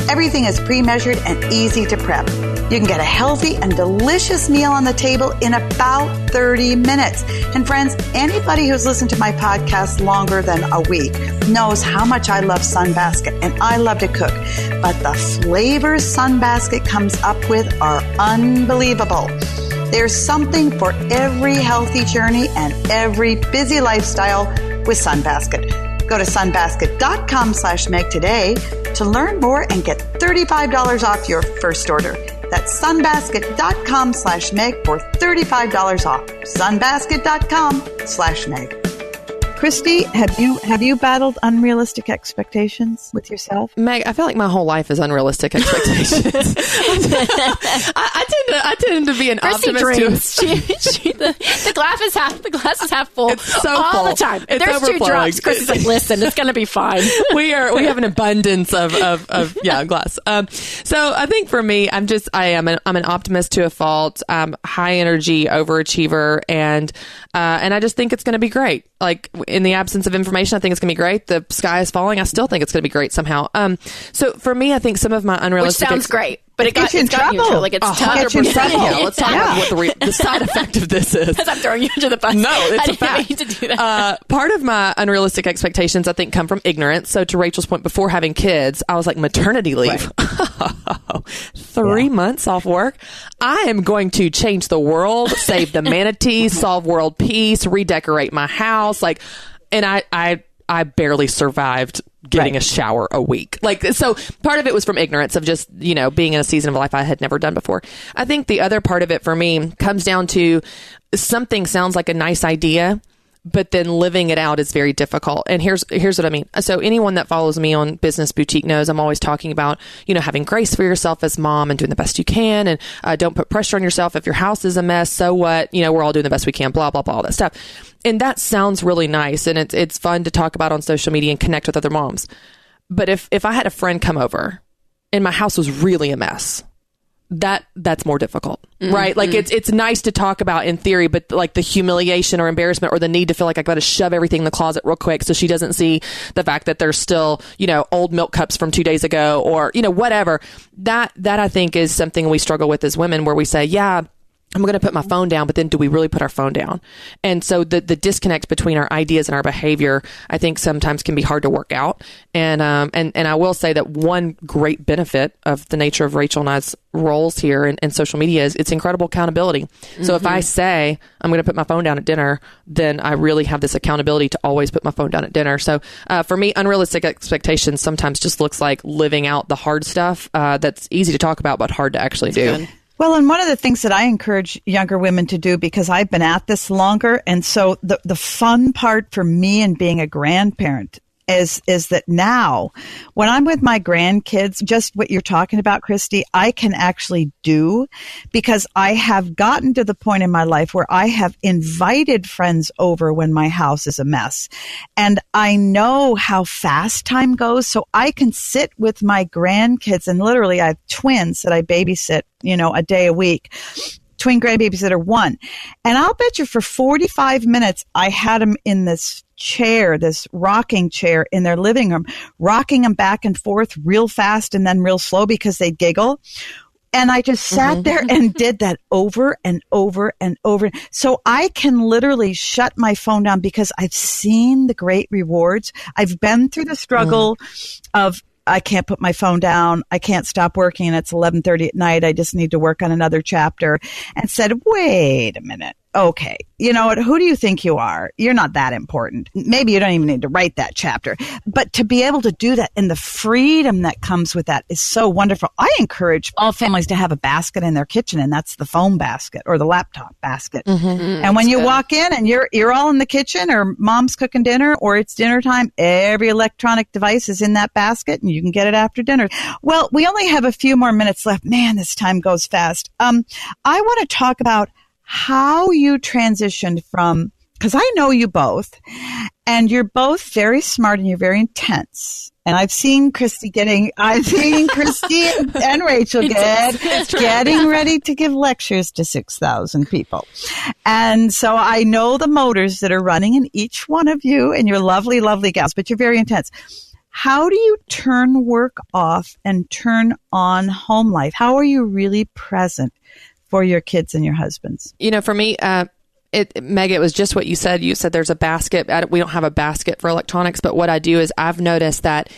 Everything is pre-measured and easy to prep. You can get a healthy and delicious meal on the table in about 30 minutes. And friends, anybody who's listened to my podcast longer than a week knows how much I love Sunbasket, and I love to cook. But the flavors Sunbasket comes up with are unbelievable. There's something for every healthy journey and every busy lifestyle with Sunbasket. Go to sunbasket.com/Meg today to learn more and get $35 off your first order. That's sunbasket.com/Meg for $35 off. sunbasket.com/Meg. Christy, have you battled unrealistic expectations with yourself? Meg, I feel like my whole life is unrealistic expectations. I tend to be an Christy optimist. The glass is half full. It's so all full. the time. It's There's two overflowing. drops. Christy's like, listen, it's going to be fine. We have an abundance of glass. So I think for me, I'm an optimist to a fault. High energy overachiever, and I just think it's going to be great. Like, in the absence of information, I think it's going to be great. The sky is falling. I still think it's going to be great somehow. So for me, I think some of my unrealistic... Which sounds great. But it's in trouble. Like, it's 100%. Yeah, let's talk about what the side effect of this is. Because I'm throwing you under the bus. No, it's a fact. I didn't mean to do that. Part of my unrealistic expectations, I think, come from ignorance. So to Rachel's point, before having kids, I was like, maternity leave. Right. 3 months off work. I am going to change the world, save the manatees, solve world peace, redecorate my house. And I barely survived getting a shower a week. Like, so part of it was from ignorance of just, being in a season of life I had never done before. I think the other part of it for me comes down to something sounds like a nice idea, but then living it out is very difficult. And here's what I mean. So anyone that follows me on Business Boutique knows I'm always talking about, having grace for yourself as mom and doing the best you can. And don't put pressure on yourself. If your house is a mess, so what? We're all doing the best we can, blah, blah, blah, all that stuff. And that sounds really nice. And it's fun to talk about on social media and connect with other moms. But if I had a friend come over and my house was really a mess, that's more difficult, right? Like it's nice to talk about in theory, but like the humiliation or embarrassment or the need to feel like I got to shove everything in the closet real quick so she doesn't see the fact that there's still, old milk cups from 2 days ago or, whatever. That I think is something we struggle with as women, where we say, yeah, I'm going to put my phone down, but then do we really put our phone down? And so the disconnect between our ideas and our behavior, I think sometimes can be hard to work out. And I will say that one great benefit of the nature of Rachel and I's roles here in social media is it's incredible accountability. So if I say I'm going to put my phone down at dinner, then I really have this accountability to always put my phone down at dinner. So for me, unrealistic expectations sometimes just looks like living out the hard stuff that's easy to talk about, but hard to actually do. Good. Well, and one of the things that I encourage younger women to do, because I've been at this longer, and so the fun part for me in being a grandparent is that now when I'm with my grandkids, just what you're talking about, Christy, I can actually do, because I have gotten to the point in my life where I have invited friends over when my house is a mess. And I know how fast time goes. So I can sit with my grandkids, and literally I have twins that I babysit, a day a week. Twin grandbabysitter 1. And I'll bet you for 45 minutes, I had them in this chair, this rocking chair in their living room, rocking them back and forth real fast and then real slow because they'd giggle. And I just sat there and did that over and over and over. So I can literally shut my phone down because I've seen the great rewards. I've been through the struggle of, I can't put my phone down. I can't stop working. And it's 11:30 at night. I just need to work on another chapter. And said, wait a minute. Okay. You know what? Who do you think you are? You're not that important. Maybe you don't even need to write that chapter. But to be able to do that and the freedom that comes with that is so wonderful. I encourage all families to have a basket in their kitchen, and that's the phone basket or the laptop basket. And when you walk in and you're all in the kitchen, or mom's cooking dinner, or it's dinner time, every electronic device is in that basket and you can get it after dinner. Well, we only have a few more minutes left. Man, this time goes fast. I want to talk about how you transitioned from, because I know you both, and you're both very smart and you're very intense. And I've seen Christy and Rachel getting ready to give lectures to 6,000 people. And so I know the motors that are running in each one of you, and you're lovely, lovely gals, but you're very intense. How do you turn work off and turn on home life? How are you really present for your kids and your husbands? For me, Meg, it was just what you said. You said there's a basket. We don't have a basket for electronics, but what I do is I've noticed that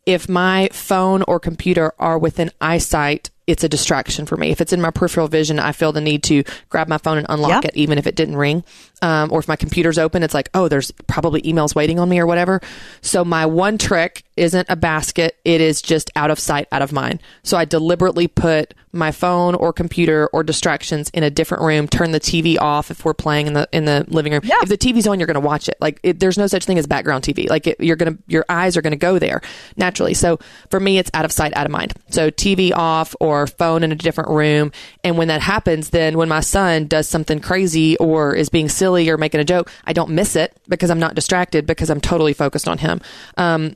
if my phone or computer are within eyesight, it's a distraction for me. If it's in my peripheral vision, I feel the need to grab my phone and unlock it, even if it didn't ring. Or if my computer's open, it's like, oh, there's probably emails waiting on me or whatever. So my one trick isn't a basket. It is just out of sight, out of mind. So I deliberately put my phone or computer or distractions in a different room, turn the TV off if we're playing in the living room. Yeah. If the TV's on, you're going to watch it. Like there's no such thing as background TV. Like your eyes are going to go there naturally. So for me, it's out of sight, out of mind. So TV off or phone in a different room. And when that happens, then when my son does something crazy or is being silly or making a joke, I don't miss it because I'm not distracted because I'm totally focused on him.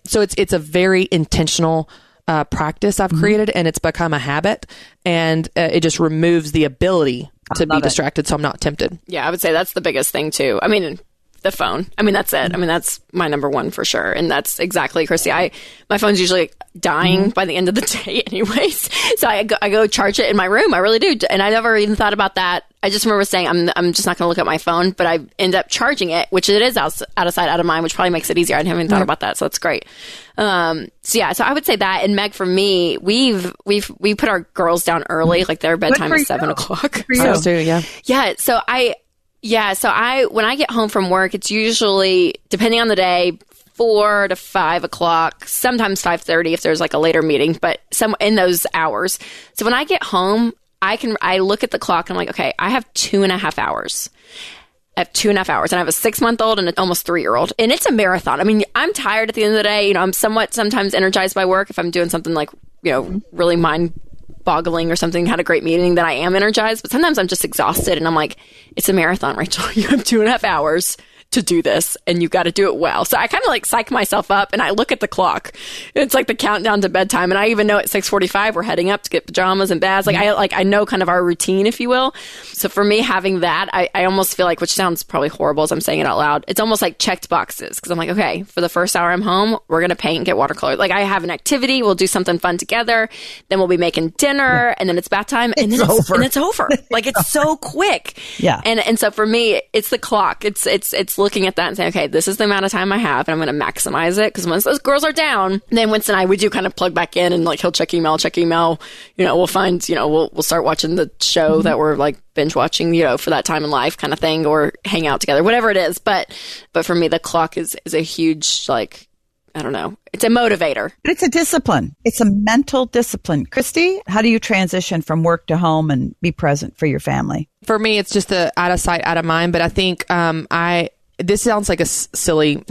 So it's a very intentional practice I've created, and it's become a habit, and it just removes the ability to be distracted, so I'm not tempted. Yeah, I would say that's the biggest thing too. I mean, the phone. I mean, that's it. I mean, that's my number one for sure. And that's exactly, Christy. My phone's usually dying by the end of the day anyways. So I go charge it in my room. I really do. And I never even thought about that. I just remember saying, I'm just not going to look at my phone, but I end up charging it, which it is out of sight, out of mind, which probably makes it easier. I haven't even thought about that. So that's great. So I would say that. And Meg, for me, we put our girls down early. Like their bedtime is 7 o'clock. Ours too, yeah. Yeah. So when I get home from work, it's usually, depending on the day, 4 to 5 o'clock, sometimes 5:30 if there's like a later meeting, but some in those hours. So when I get home, I look at the clock and I'm like, okay, I have 2.5 hours. I have 2.5 hours, and I have a 6-month-old and an almost 3-year-old, and it's a marathon. I mean, I'm tired at the end of the day. I'm somewhat sometimes energized by work. If I'm doing something like, really mind-boggling or something, had a great meeting, then I am energized. But sometimes I'm just exhausted, and I'm like, it's a marathon, Rachel. You have 2.5 hours to do this, and you've got to do it well. So I kind of like psych myself up, and I look at the clock. It's like the countdown to bedtime, and I even know at 6:45 we're heading up to get pajamas and baths. I know kind of our routine, if you will. So for me, having that, I almost feel like, which sounds probably horrible as I'm saying it out loud, it's almost like checked boxes, because I'm like, okay, for the first hour I'm home, we're gonna paint and get watercolor. Like I have an activity, we'll do something fun together, then we'll be making dinner, and then it's bath time, and then it's over. Like it's so quick. Yeah. And so for me, it's the clock. It's looking at that and saying, okay, this is the amount of time I have, and I'm going to maximize it, because once those girls are down, then Winston and I, we do kind of plug back in, and like he'll check email. We'll find, we'll start watching the show that we're like binge watching, for that time in life kind of thing, or hang out together, whatever it is. But for me, the clock is a huge, like, I don't know. It's a motivator. But it's a discipline. It's a mental discipline. Christy, how do you transition from work to home and be present for your family? For me, it's just the out of sight, out of mind. But I think this sounds like a silly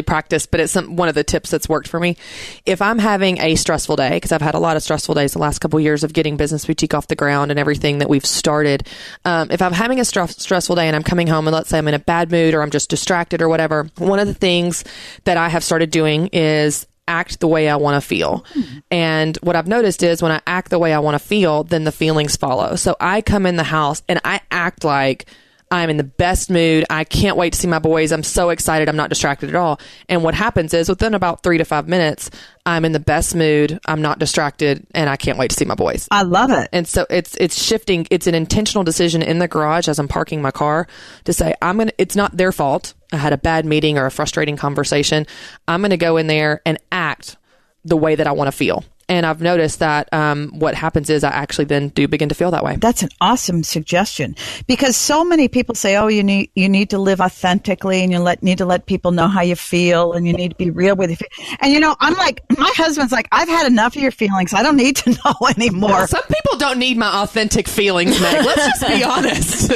practice, but it's one of the tips that's worked for me. If I'm having a stressful day, because I've had a lot of stressful days the last couple of years of getting Business Boutique off the ground and everything that we've started. If I'm having a stressful day and I'm coming home and let's say I'm in a bad mood or I'm just distracted or whatever, one of the things that I have started doing is act the way I want to feel. And what I've noticed is when I act the way I want to feel, then the feelings follow. So I come in the house and I act like I'm in the best mood. I can't wait to see my boys. I'm so excited. I'm not distracted at all. And what happens is within about 3 to 5 minutes, I'm in the best mood. I'm not distracted, and I can't wait to see my boys. I love it. And so it's shifting. It's an intentional decision in the garage as I'm parking my car to say, it's not their fault. I had a bad meeting or a frustrating conversation. I'm going to go in there and act the way that I want to feel. And I've noticed that what happens is I actually then do begin to feel that way. I'm That's an awesome suggestion, because so many people say, oh, you need to live authentically, and you need to let people know how you feel, and you need to be real with it. And I'm like, my husband's like, I've had enough of your feelings. I don't need to know anymore. Some people don't need my authentic feelings, Meg. Let's just be honest.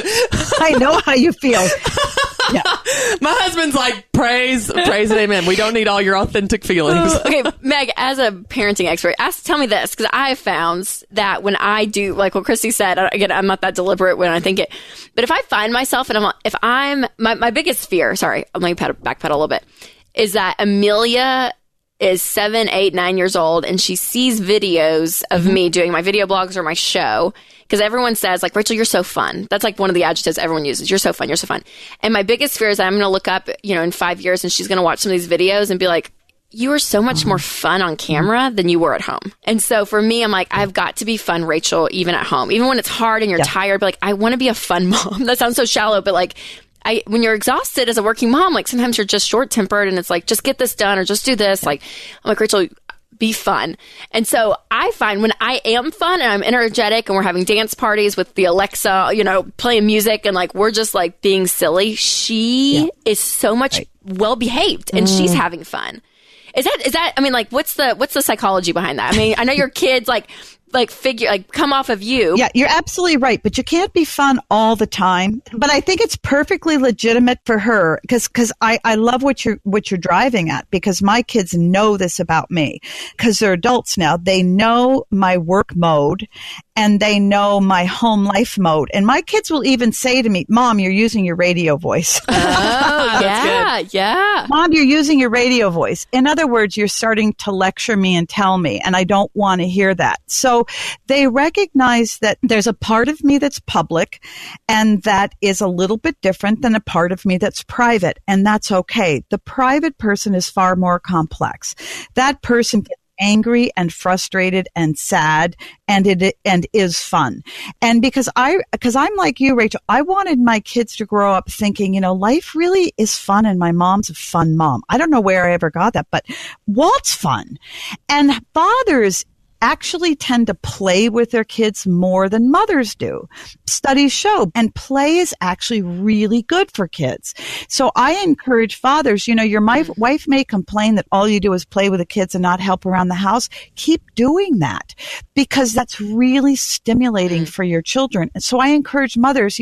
I know how you feel. Yeah. My husband's like, praise and amen. We don't need all your authentic feelings. Okay, Meg, as a parenting expert, tell me this, because I have found that when I do, like what Christy said, again, I'm not that deliberate when I think it, but if I find myself and my biggest fear, sorry, let me backpedal a little bit, is that Amelia is 7, 8, 9 years old, and she sees videos of me doing my video blogs or my show, because everyone says, like, Rachel, you're so fun. That's like one of the adjectives everyone uses. You're so fun. You're so fun. And my biggest fear is that I'm going to look up, in 5 years, and she's going to watch some of these videos and be like, you were so much more fun on camera than you were at home. And so for me, I'm like, I've got to be fun, Rachel, even at home. Even when it's hard and you're tired, but like, I want to be a fun mom. That sounds so shallow, but like, when you're exhausted as a working mom, like sometimes you're just short-tempered and it's like, just get this done or just do this. Like, I'm like, Rachel, be fun. And so I find when I am fun and I'm energetic and we're having dance parties with the Alexa, playing music and like, we're just like being silly, she is so much well-behaved and she's having fun. Is that, I mean, like, what's the psychology behind that? I mean, I know your kids come off of you. Yeah, you're absolutely right. But you can't be fun all the time. But I think it's perfectly legitimate for her because I love what you're driving at, because my kids know this about me because they're adults now. They know my work mode and they know my home life mode. And my kids will even say to me, Mom, you're using your radio voice. Oh, yeah. Mom, you're using your radio voice. In other words, you're starting to lecture me and tell me, and I don't want to hear that. So they recognize that there's a part of me that's public and that is a little bit different than a part of me that's private, and that's okay. The private person is far more complex. That person gets angry and frustrated and sad and is fun. And because I'm like you, Rachel, I wanted my kids to grow up thinking, life really is fun and my mom's a fun mom. I don't know where I ever got that, but Walt's fun. And fathers actually tend to play with their kids more than mothers do. Studies show, and play is actually really good for kids. So I encourage fathers, your wife may complain that all you do is play with the kids and not help around the house. Keep doing that, because that's really stimulating for your children. And so I encourage mothers,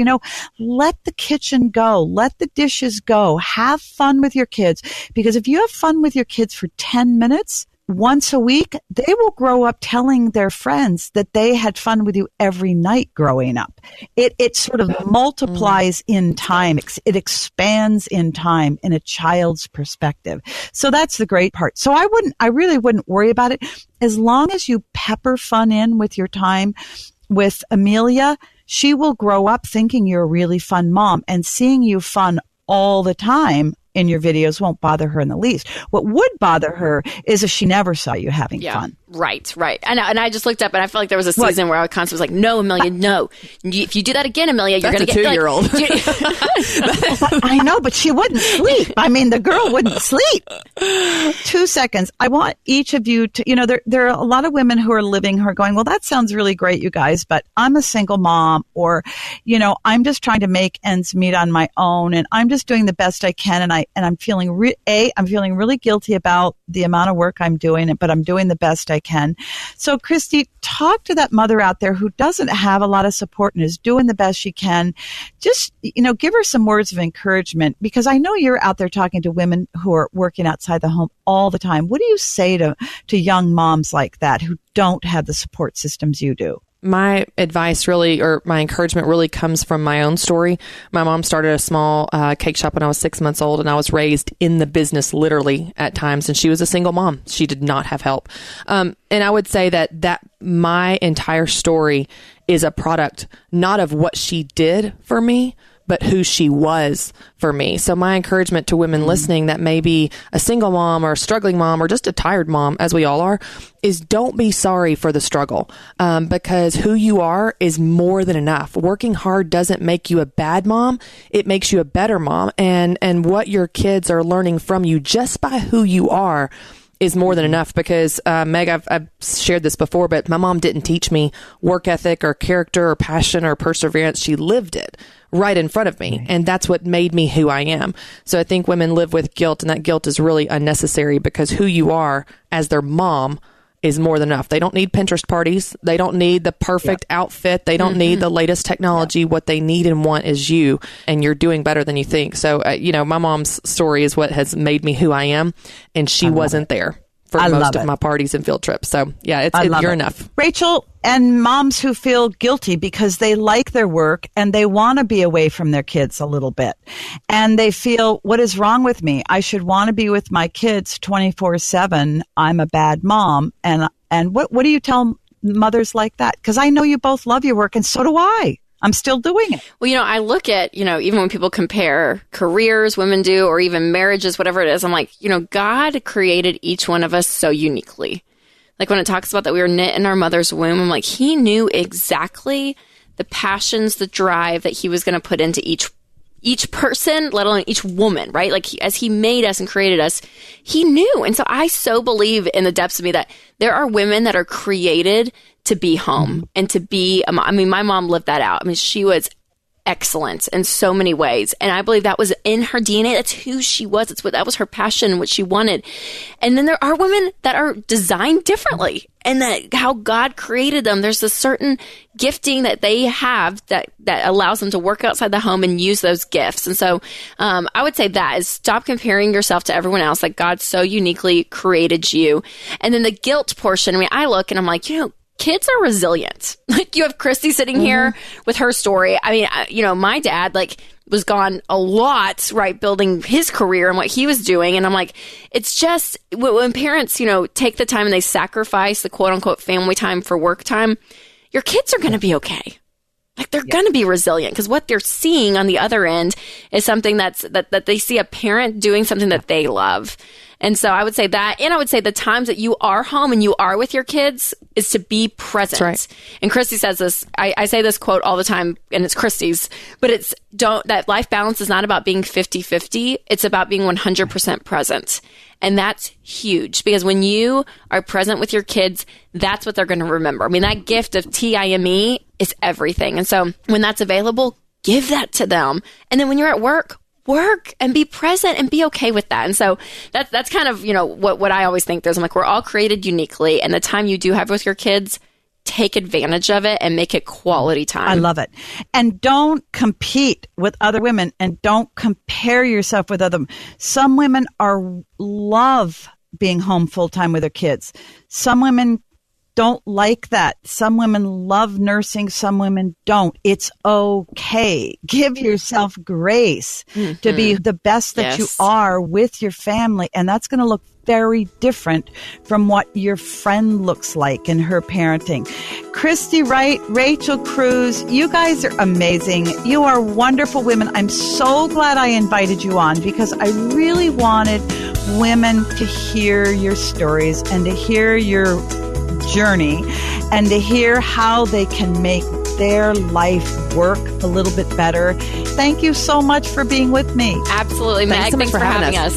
let the kitchen go, let the dishes go, have fun with your kids, because if you have fun with your kids for 10 minutes, once a week, they will grow up telling their friends that they had fun with you every night growing up. It sort of multiplies in time. It expands in time in a child's perspective. So that's the great part. So I really wouldn't worry about it. As long as you pepper fun in with your time with Amelia, she will grow up thinking you're a really fun mom, and seeing you fun all the time in your videos won't bother her in the least. What would bother her is if she never saw you having fun. Right. And I just looked up, and I felt like there was a season where I constantly was like, no, Amelia, no. If you do that again, Amelia, you're going to get... That's a 2-year-old. I know, but she wouldn't sleep. I mean, the girl wouldn't sleep. 2 seconds. I want each of you to, there are a lot of women who are going, well, that sounds really great, you guys, but I'm a single mom, or, I'm just trying to make ends meet on my own, and I'm just doing the best I can, and I'm feeling I'm feeling really guilty about the amount of work I'm doing, but I'm doing the best I can. So, Christy, talk to that mother out there who doesn't have a lot of support and is doing the best she can. Just, give her some words of encouragement, because I know you're out there talking to women who are working outside the home all the time. What do you say to young moms like that who don't have the support systems you do? My advice really, or my encouragement really comes from my own story. My mom started a small cake shop when I was 6 months old, and I was raised in the business literally at times. And she was a single mom. She did not have help. And I would say that my entire story is a product not of what she did for me, but who she was for me. So my encouragement to women listening that may be a single mom or a struggling mom or just a tired mom, as we all are, is don't be sorry for the struggle, because who you are is more than enough. Working hard doesn't make you a bad mom. It makes you a better mom. And what your kids are learning from you just by who you are is more than enough, because Meg, I've shared this before, but my mom didn't teach me work ethic or character or passion or perseverance. She lived it right in front of me. And that's what made me who I am. So I think women live with guilt, and that guilt is really unnecessary, because who you are as their mom is more than enough. They don't need Pinterest parties. They don't need the perfect outfit. They don't need the latest technology. What they need and want is you, and you're doing better than you think. So, my mom's story is what has made me who I am, and she wasn't there for most of my parties and field trips. So yeah, you're enough. Rachel, and moms who feel guilty because they like their work and they want to be away from their kids a little bit. And they feel, what is wrong with me? I should want to be with my kids 24/7. I'm a bad mom. And what do you tell mothers like that? Because I know you both love your work, and so do I. I'm still doing it. Well, I look at, even when people compare careers, women do, or even marriages, whatever it is, I'm like, God created each one of us so uniquely. Like when it talks about that we were knit in our mother's womb, I'm like, he knew exactly the passions, the drive that he was going to put into each person, let alone each woman, right? Like as he made us and created us, he knew. And so I so believe in the depths of me that there are women that are created to be home and to be, my mom lived that out. She was excellent in so many ways. And I believe that was in her DNA. That's who she was. That was her passion, what she wanted. And then there are women that are designed differently, and that how God created them. There's a certain gifting that they have that allows them to work outside the home and use those gifts. And so I would say that is stop comparing yourself to everyone else. Like God so uniquely created you. And then the guilt portion, I look and I'm like, kids are resilient. Like you have Christy sitting here with her story. My dad was gone a lot, right, building his career and what he was doing. And I'm like, it's just when parents, take the time and they sacrifice the quote unquote family time for work time, your kids are going to be okay. Like they're going to be resilient, because what they're seeing on the other end is something that they see a parent doing something that they love. And so I would say that, and I would say the times that you are home and you are with your kids is to be present. That's right. And Christy says this, I say this quote all the time, and it's Christy's, but it's that life balance is not about being 50-50. It's about being 100% present. And that's huge because when you are present with your kids, that's what they're going to remember. I mean, that gift of TIME is everything. And so when that's available, give that to them. And then when you're at work and be present and be okay with that. And so that's kind of, what I always think. I'm like, we're all created uniquely. And the time you do have with your kids, take advantage of it and make it quality time. I love it. And don't compete with other women and don't compare yourself with other. Some women love being home full time with their kids. Some women don't like that. Some women love nursing. Some women don't. It's okay. Give yourself grace to be the best that you are with your family. And that's going to look very different from what your friend looks like in her parenting. Christy Wright, Rachel Cruze, you guys are amazing. You are wonderful women. I'm so glad I invited you on because I really wanted women to hear your stories and to hear your journey and to hear how they can make their life work a little bit better. Thank you so much for being with me. Absolutely, Meg. Thanks so much for having us.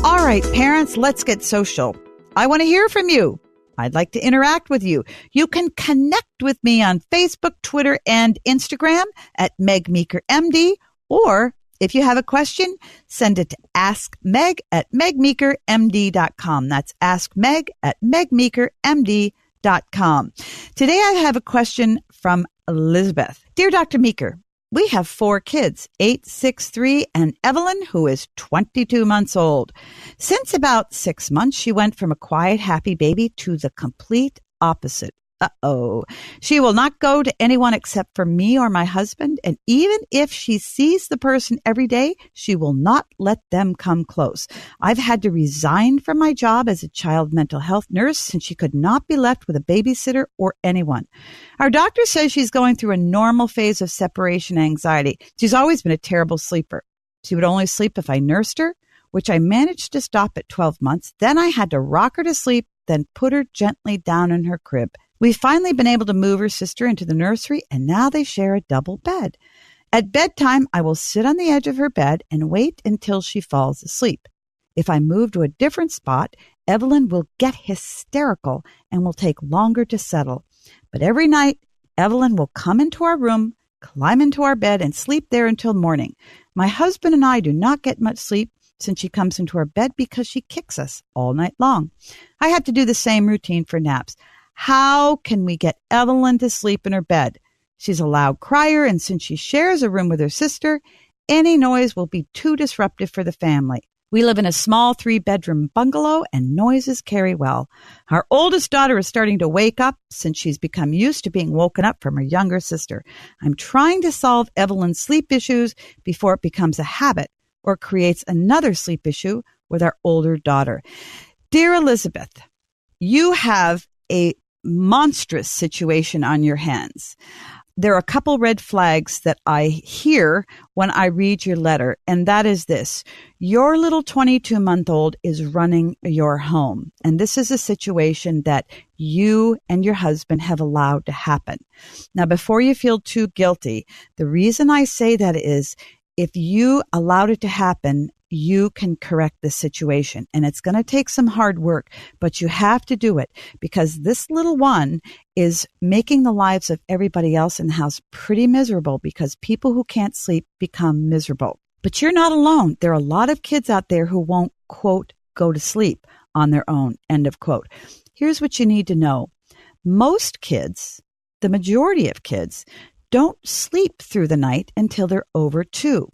All right, parents, let's get social. I want to hear from you. I'd like to interact with you. You can connect with me on Facebook, Twitter, and Instagram at Meg Meeker MD, or if you have a question, send it to askmeg@megmeekermd.com. That's askmeg@megmeekermd.com. Today I have a question from Elizabeth. Dear Dr. Meeker, we have 4 kids, 8, 6, 3, and Evelyn, who is 22 months old. Since about 6 months, she went from a quiet, happy baby to the complete opposite. Uh-oh. She will not go to anyone except for me or my husband, and even if she sees the person every day, she will not let them come close. I've had to resign from my job as a child mental health nurse since she could not be left with a babysitter or anyone. Our doctor says she's going through a normal phase of separation anxiety. She's always been a terrible sleeper. She would only sleep if I nursed her, which I managed to stop at 12 months. Then I had to rock her to sleep, then put her gently down in her crib. We've finally been able to move her sister into the nursery, and now they share a double bed. At bedtime, I will sit on the edge of her bed and wait until she falls asleep. If I move to a different spot, Evelyn will get hysterical and will take longer to settle. But every night, Evelyn will come into our room, climb into our bed, and sleep there until morning. My husband and I do not get much sleep since she comes into our bed because she kicks us all night long. I have to do the same routine for naps. How can we get Evelyn to sleep in her bed? She's a loud crier, and since she shares a room with her sister, any noise will be too disruptive for the family. We live in a small 3-bedroom bungalow, and noises carry well. Our oldest daughter is starting to wake up since she's become used to being woken up from her younger sister. I'm trying to solve Evelyn's sleep issues before it becomes a habit or creates another sleep issue with our older daughter. Dear Elizabeth, you have a monstrous situation on your hands. There are a couple red flags that I hear when I read your letter, and that is this. Your little 22-month-old is running your home, and this is a situation that you and your husband have allowed to happen. Now, before you feel too guilty, the reason I say that is if you allowed it to happen, you can correct the situation. And it's going to take some hard work, but you have to do it because this little one is making the lives of everybody else in the house pretty miserable because people who can't sleep become miserable. But you're not alone. There are a lot of kids out there who won't, quote, go to sleep on their own, end of quote. Here's what you need to know. Most kids, the majority of kids, don't sleep through the night until they're over 2.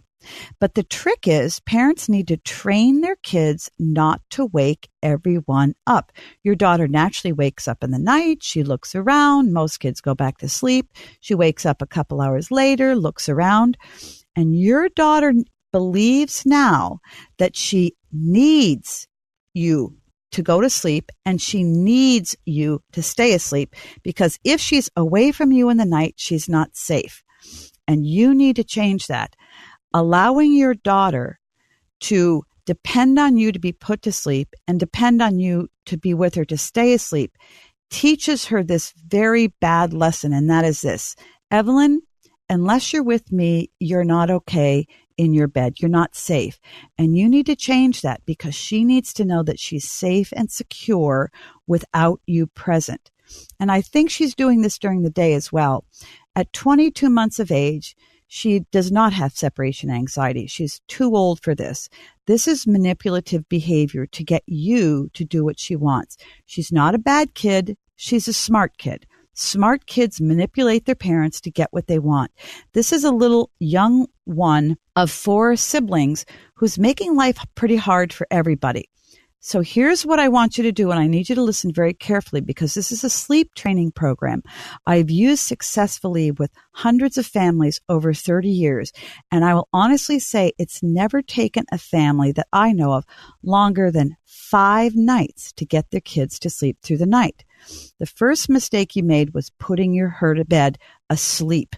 But the trick is parents need to train their kids not to wake everyone up. Your daughter naturally wakes up in the night. She looks around. Most kids go back to sleep. She wakes up a couple hours later, looks around. And your daughter believes now that she needs you to go to sleep and she needs you to stay asleep because if she's away from you in the night, she's not safe. And you need to change that. Allowing your daughter to depend on you to be put to sleep, and depend on you to be with her to stay asleep, teaches her this very bad lesson, and that is this: Evelyn, unless you're with me, you're not okay in your bed. You're not safe. And you need to change that, because she needs to know that she's safe and secure without you present. And I think she's doing this during the day as well. At 22 months of age, she does not have separation anxiety. She's too old for this. This is manipulative behavior to get you to do what she wants. She's not a bad kid. She's a smart kid. Smart kids manipulate their parents to get what they want. This is a little young one of 4 siblings who's making life pretty hard for everybody. So here's what I want you to do, and I need you to listen very carefully, because this is a sleep training program I've used successfully with hundreds of families over 30 years. And I will honestly say it's never taken a family that I know of longer than 5 nights to get their kids to sleep through the night. The first mistake you made was putting her to bed asleep.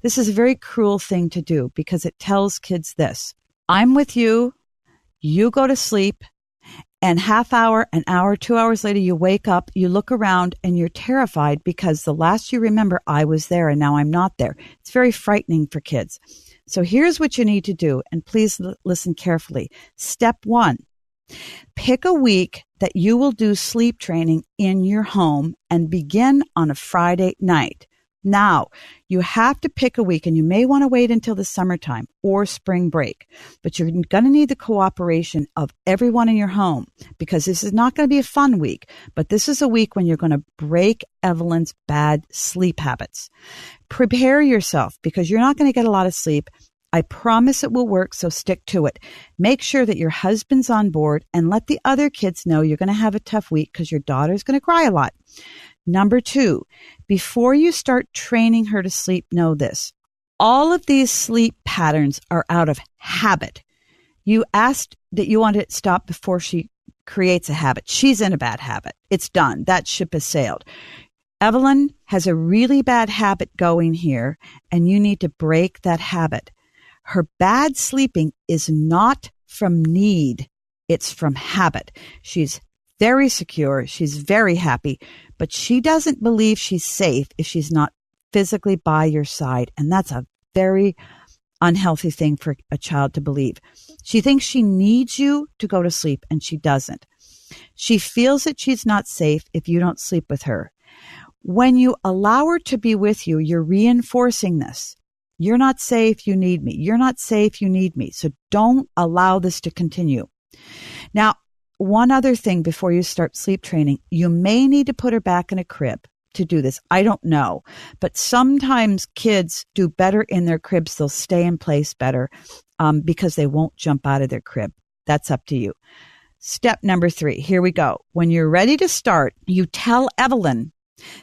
This is a very cruel thing to do, because it tells kids this: I'm with you, you go to sleep, and half hour, an hour, 2 hours later, you wake up, you look around, and you're terrified because the last you remember, I was there and now I'm not there. It's very frightening for kids. So here's what you need to do, and please listen carefully. Step 1, pick a week that you will do sleep training in your home and begin on a Friday night. Now, you have to pick a week, and you may want to wait until the summertime or spring break, but you're going to need the cooperation of everyone in your home, because this is not going to be a fun week, but this is a week when you're going to break Evelyn's bad sleep habits. Prepare yourself, because you're not going to get a lot of sleep. I promise it will work, so stick to it. Make sure that your husband's on board, and let the other kids know you're going to have a tough week, because your daughter's going to cry a lot. Number 2, before you start training her to sleep, know this: all of these sleep patterns are out of habit. You asked that you want it to stop before she creates a habit. She's in a bad habit. It's done. That ship has sailed. Evelyn has a really bad habit going here, and you need to break that habit. Her bad sleeping is not from need. It's from habit. She's very secure. She's very happy, but she doesn't believe she's safe if she's not physically by your side. And that's a very unhealthy thing for a child to believe. She thinks she needs you to go to sleep, and she doesn't. She feels that she's not safe if you don't sleep with her. When you allow her to be with you, you're reinforcing this. You're not safe, you need me. You're not safe, you need me. So don't allow this to continue. Now, one other thing before you start sleep training: you may need to put her back in a crib to do this. I don't know, but sometimes kids do better in their cribs. They'll stay in place better because they won't jump out of their crib. That's up to you. Step number 3, here we go. When you're ready to start, you tell Evelyn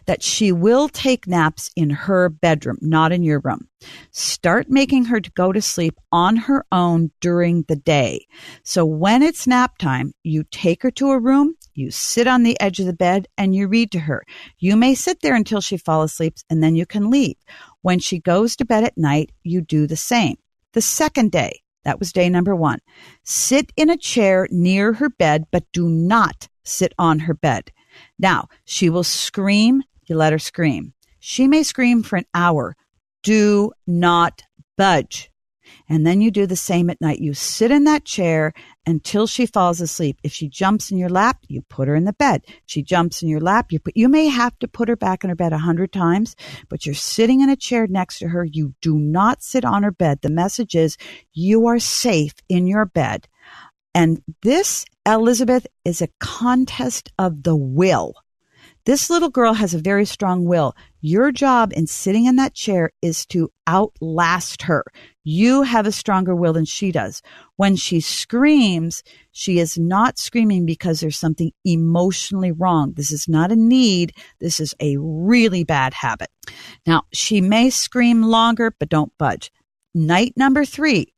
that she will take naps in her bedroom, not in your room. Start making her to go to sleep on her own during the day. So when it's nap time, you take her to a room, you sit on the edge of the bed, and you read to her. You may sit there until she falls asleep, and then you can leave. When she goes to bed at night, you do the same. The second day, that was day number 1, sit in a chair near her bed, but do not sit on her bed. Now, she will scream. You let her scream. She may scream for an hour. Do not budge. And then you do the same at night. You sit in that chair until she falls asleep. If she jumps in your lap, you put her in the bed. She jumps in your lap, you may have to put her back in her bed 100 times, but you're sitting in a chair next to her. You do not sit on her bed. The message is you are safe in your bed. And this, Elizabeth, is a contest of the will. This little girl has a very strong will. Your job in sitting in that chair is to outlast her. You have a stronger will than she does. When she screams, she is not screaming because there's something emotionally wrong. This is not a need. This is a really bad habit. Now, she may scream longer, but don't budge. Night number 3.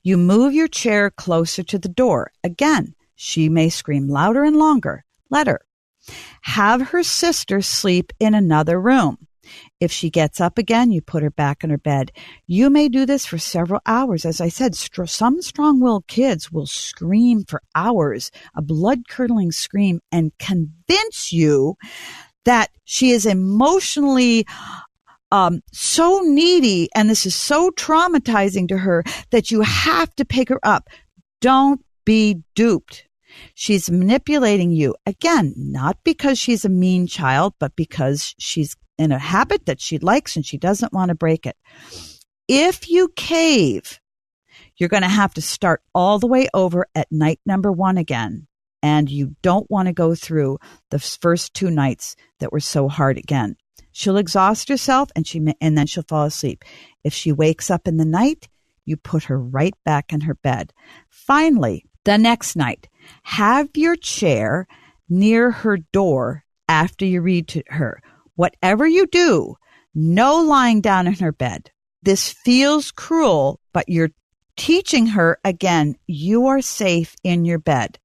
You move your chair closer to the door. Again, she may scream louder and longer. Let her. Have her sister sleep in another room. If she gets up again, you put her back in her bed. You may do this for several hours. As I said, some strong-willed kids will scream for hours, a blood-curdling scream, and convince you that she is emotionally so needy and this is so traumatizing to her that you have to pick her up. Don't be duped. She's manipulating you. Again, not because she's a mean child, but because she's in a habit that she likes and she doesn't want to break it. If you cave, you're going to have to start all the way over at night number 1 again. And you don't want to go through the first 2 nights that were so hard again. She'll exhaust herself and then she'll fall asleep. If she wakes up in the night, you put her right back in her bed. Finally, the next night, have your chair near her door after you read to her. Whatever you do, no lying down in her bed. This feels cruel, but you're teaching her, again, you are safe in your bed.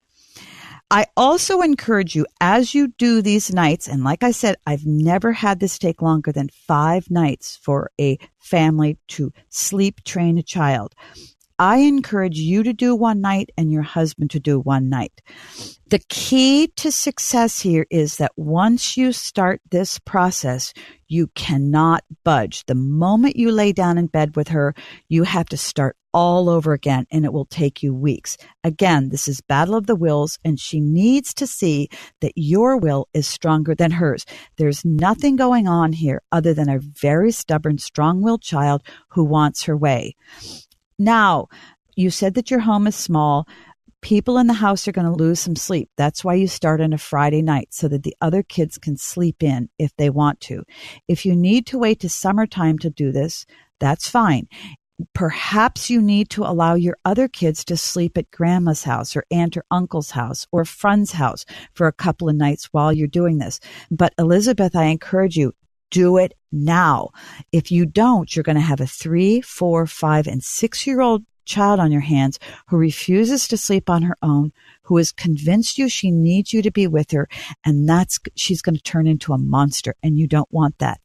I also encourage you as you do these nights, and like I said, I've never had this take longer than 5 nights for a family to sleep train a child. I encourage you to do 1 night and your husband to do 1 night. The key to success here is that once you start this process, you cannot budge. The moment you lay down in bed with her, you have to start all over again, and it will take you weeks. Again, this is battle of the wills, and she needs to see that your will is stronger than hers. There's nothing going on here other than a very stubborn, strong-willed child who wants her way. Now, you said that your home is small. People in the house are going to lose some sleep. That's why you start on a Friday night so that the other kids can sleep in if they want to. If you need to wait to summertime to do this, that's fine. Perhaps you need to allow your other kids to sleep at grandma's house or aunt or uncle's house or a friend's house for a couple of nights while you're doing this. But Elizabeth, I encourage you, do it now. If you don't, you're going to have a 3, 4, 5, and 6-year-old child on your hands who refuses to sleep on her own, who is convinced she needs you to be with her, and she's going to turn into a monster, and you don't want that.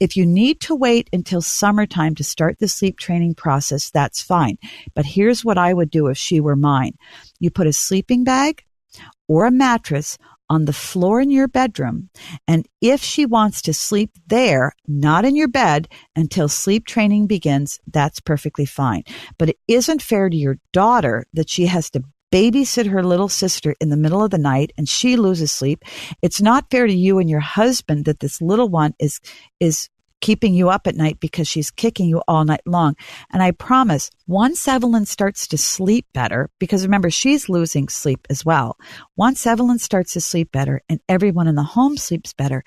If you need to wait until summertime to start the sleep training process, that's fine. But here's what I would do if she were mine. You put a sleeping bag or a mattress on the floor in your bedroom, and if she wants to sleep there, not in your bed, until sleep training begins, that's perfectly fine. But it isn't fair to your daughter that she has to babysit her little sister in the middle of the night and she loses sleep. It's not fair to you and your husband that this little one is keeping you up at night because she's kicking you all night long. And I promise, once Evelyn starts to sleep better, because remember, she's losing sleep as well. Once Evelyn starts to sleep better and everyone in the home sleeps better,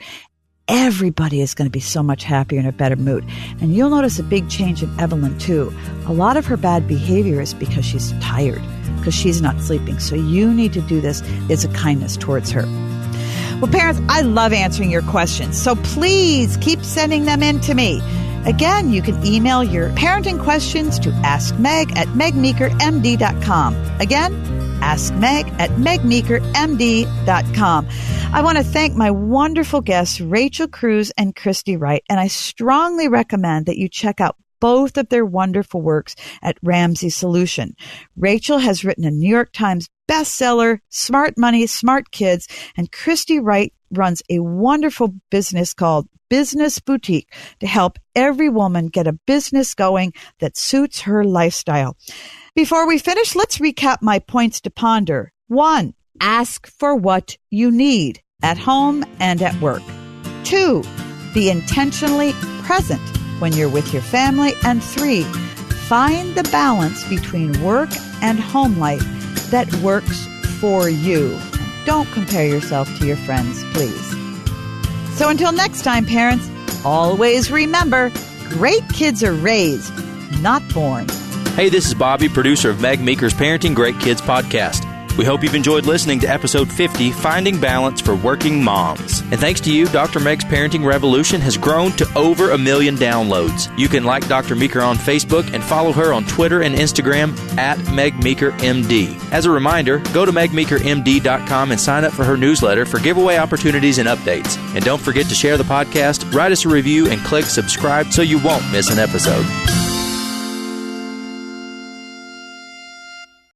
everybody is going to be so much happier in a better mood. And you'll notice a big change in Evelyn too. A lot of her bad behavior is because she's tired, because she's not sleeping. So you need to do this as a kindness towards her. Well, parents, I love answering your questions, so please keep sending them in to me. Again, you can email your parenting questions to askmeg@megmeekermd.com. Again, askmeg@megmeekermd.com. I want to thank my wonderful guests, Rachel Cruze and Christy Wright, and I strongly recommend that you check out both of their wonderful works at Ramsey Solution. Rachel has written a New York Times bestseller, Smart Money, Smart Kids, and Christy Wright runs a wonderful business called Business Boutique to help every woman get a business going that suits her lifestyle. Before we finish, let's recap my points to ponder. 1, ask for what you need at home and at work. 2, be intentionally present when you're with your family. And 3, find the balance between work and home life that works for you. Don't compare yourself to your friends, please. So until next time, parents, always remember, great kids are raised, not born. Hey, this is Bobby, producer of Meg Meeker's Parenting Great Kids podcast. We hope you've enjoyed listening to episode 50, Finding Balance for Working Moms. And thanks to you, Dr. Meg's Parenting Revolution has grown to over 1 million downloads. You can like Dr. Meeker on Facebook and follow her on Twitter and Instagram at MegMeekerMD. As a reminder, go to megmeekermd.com and sign up for her newsletter for giveaway opportunities and updates. And don't forget to share the podcast, write us a review, and click subscribe so you won't miss an episode.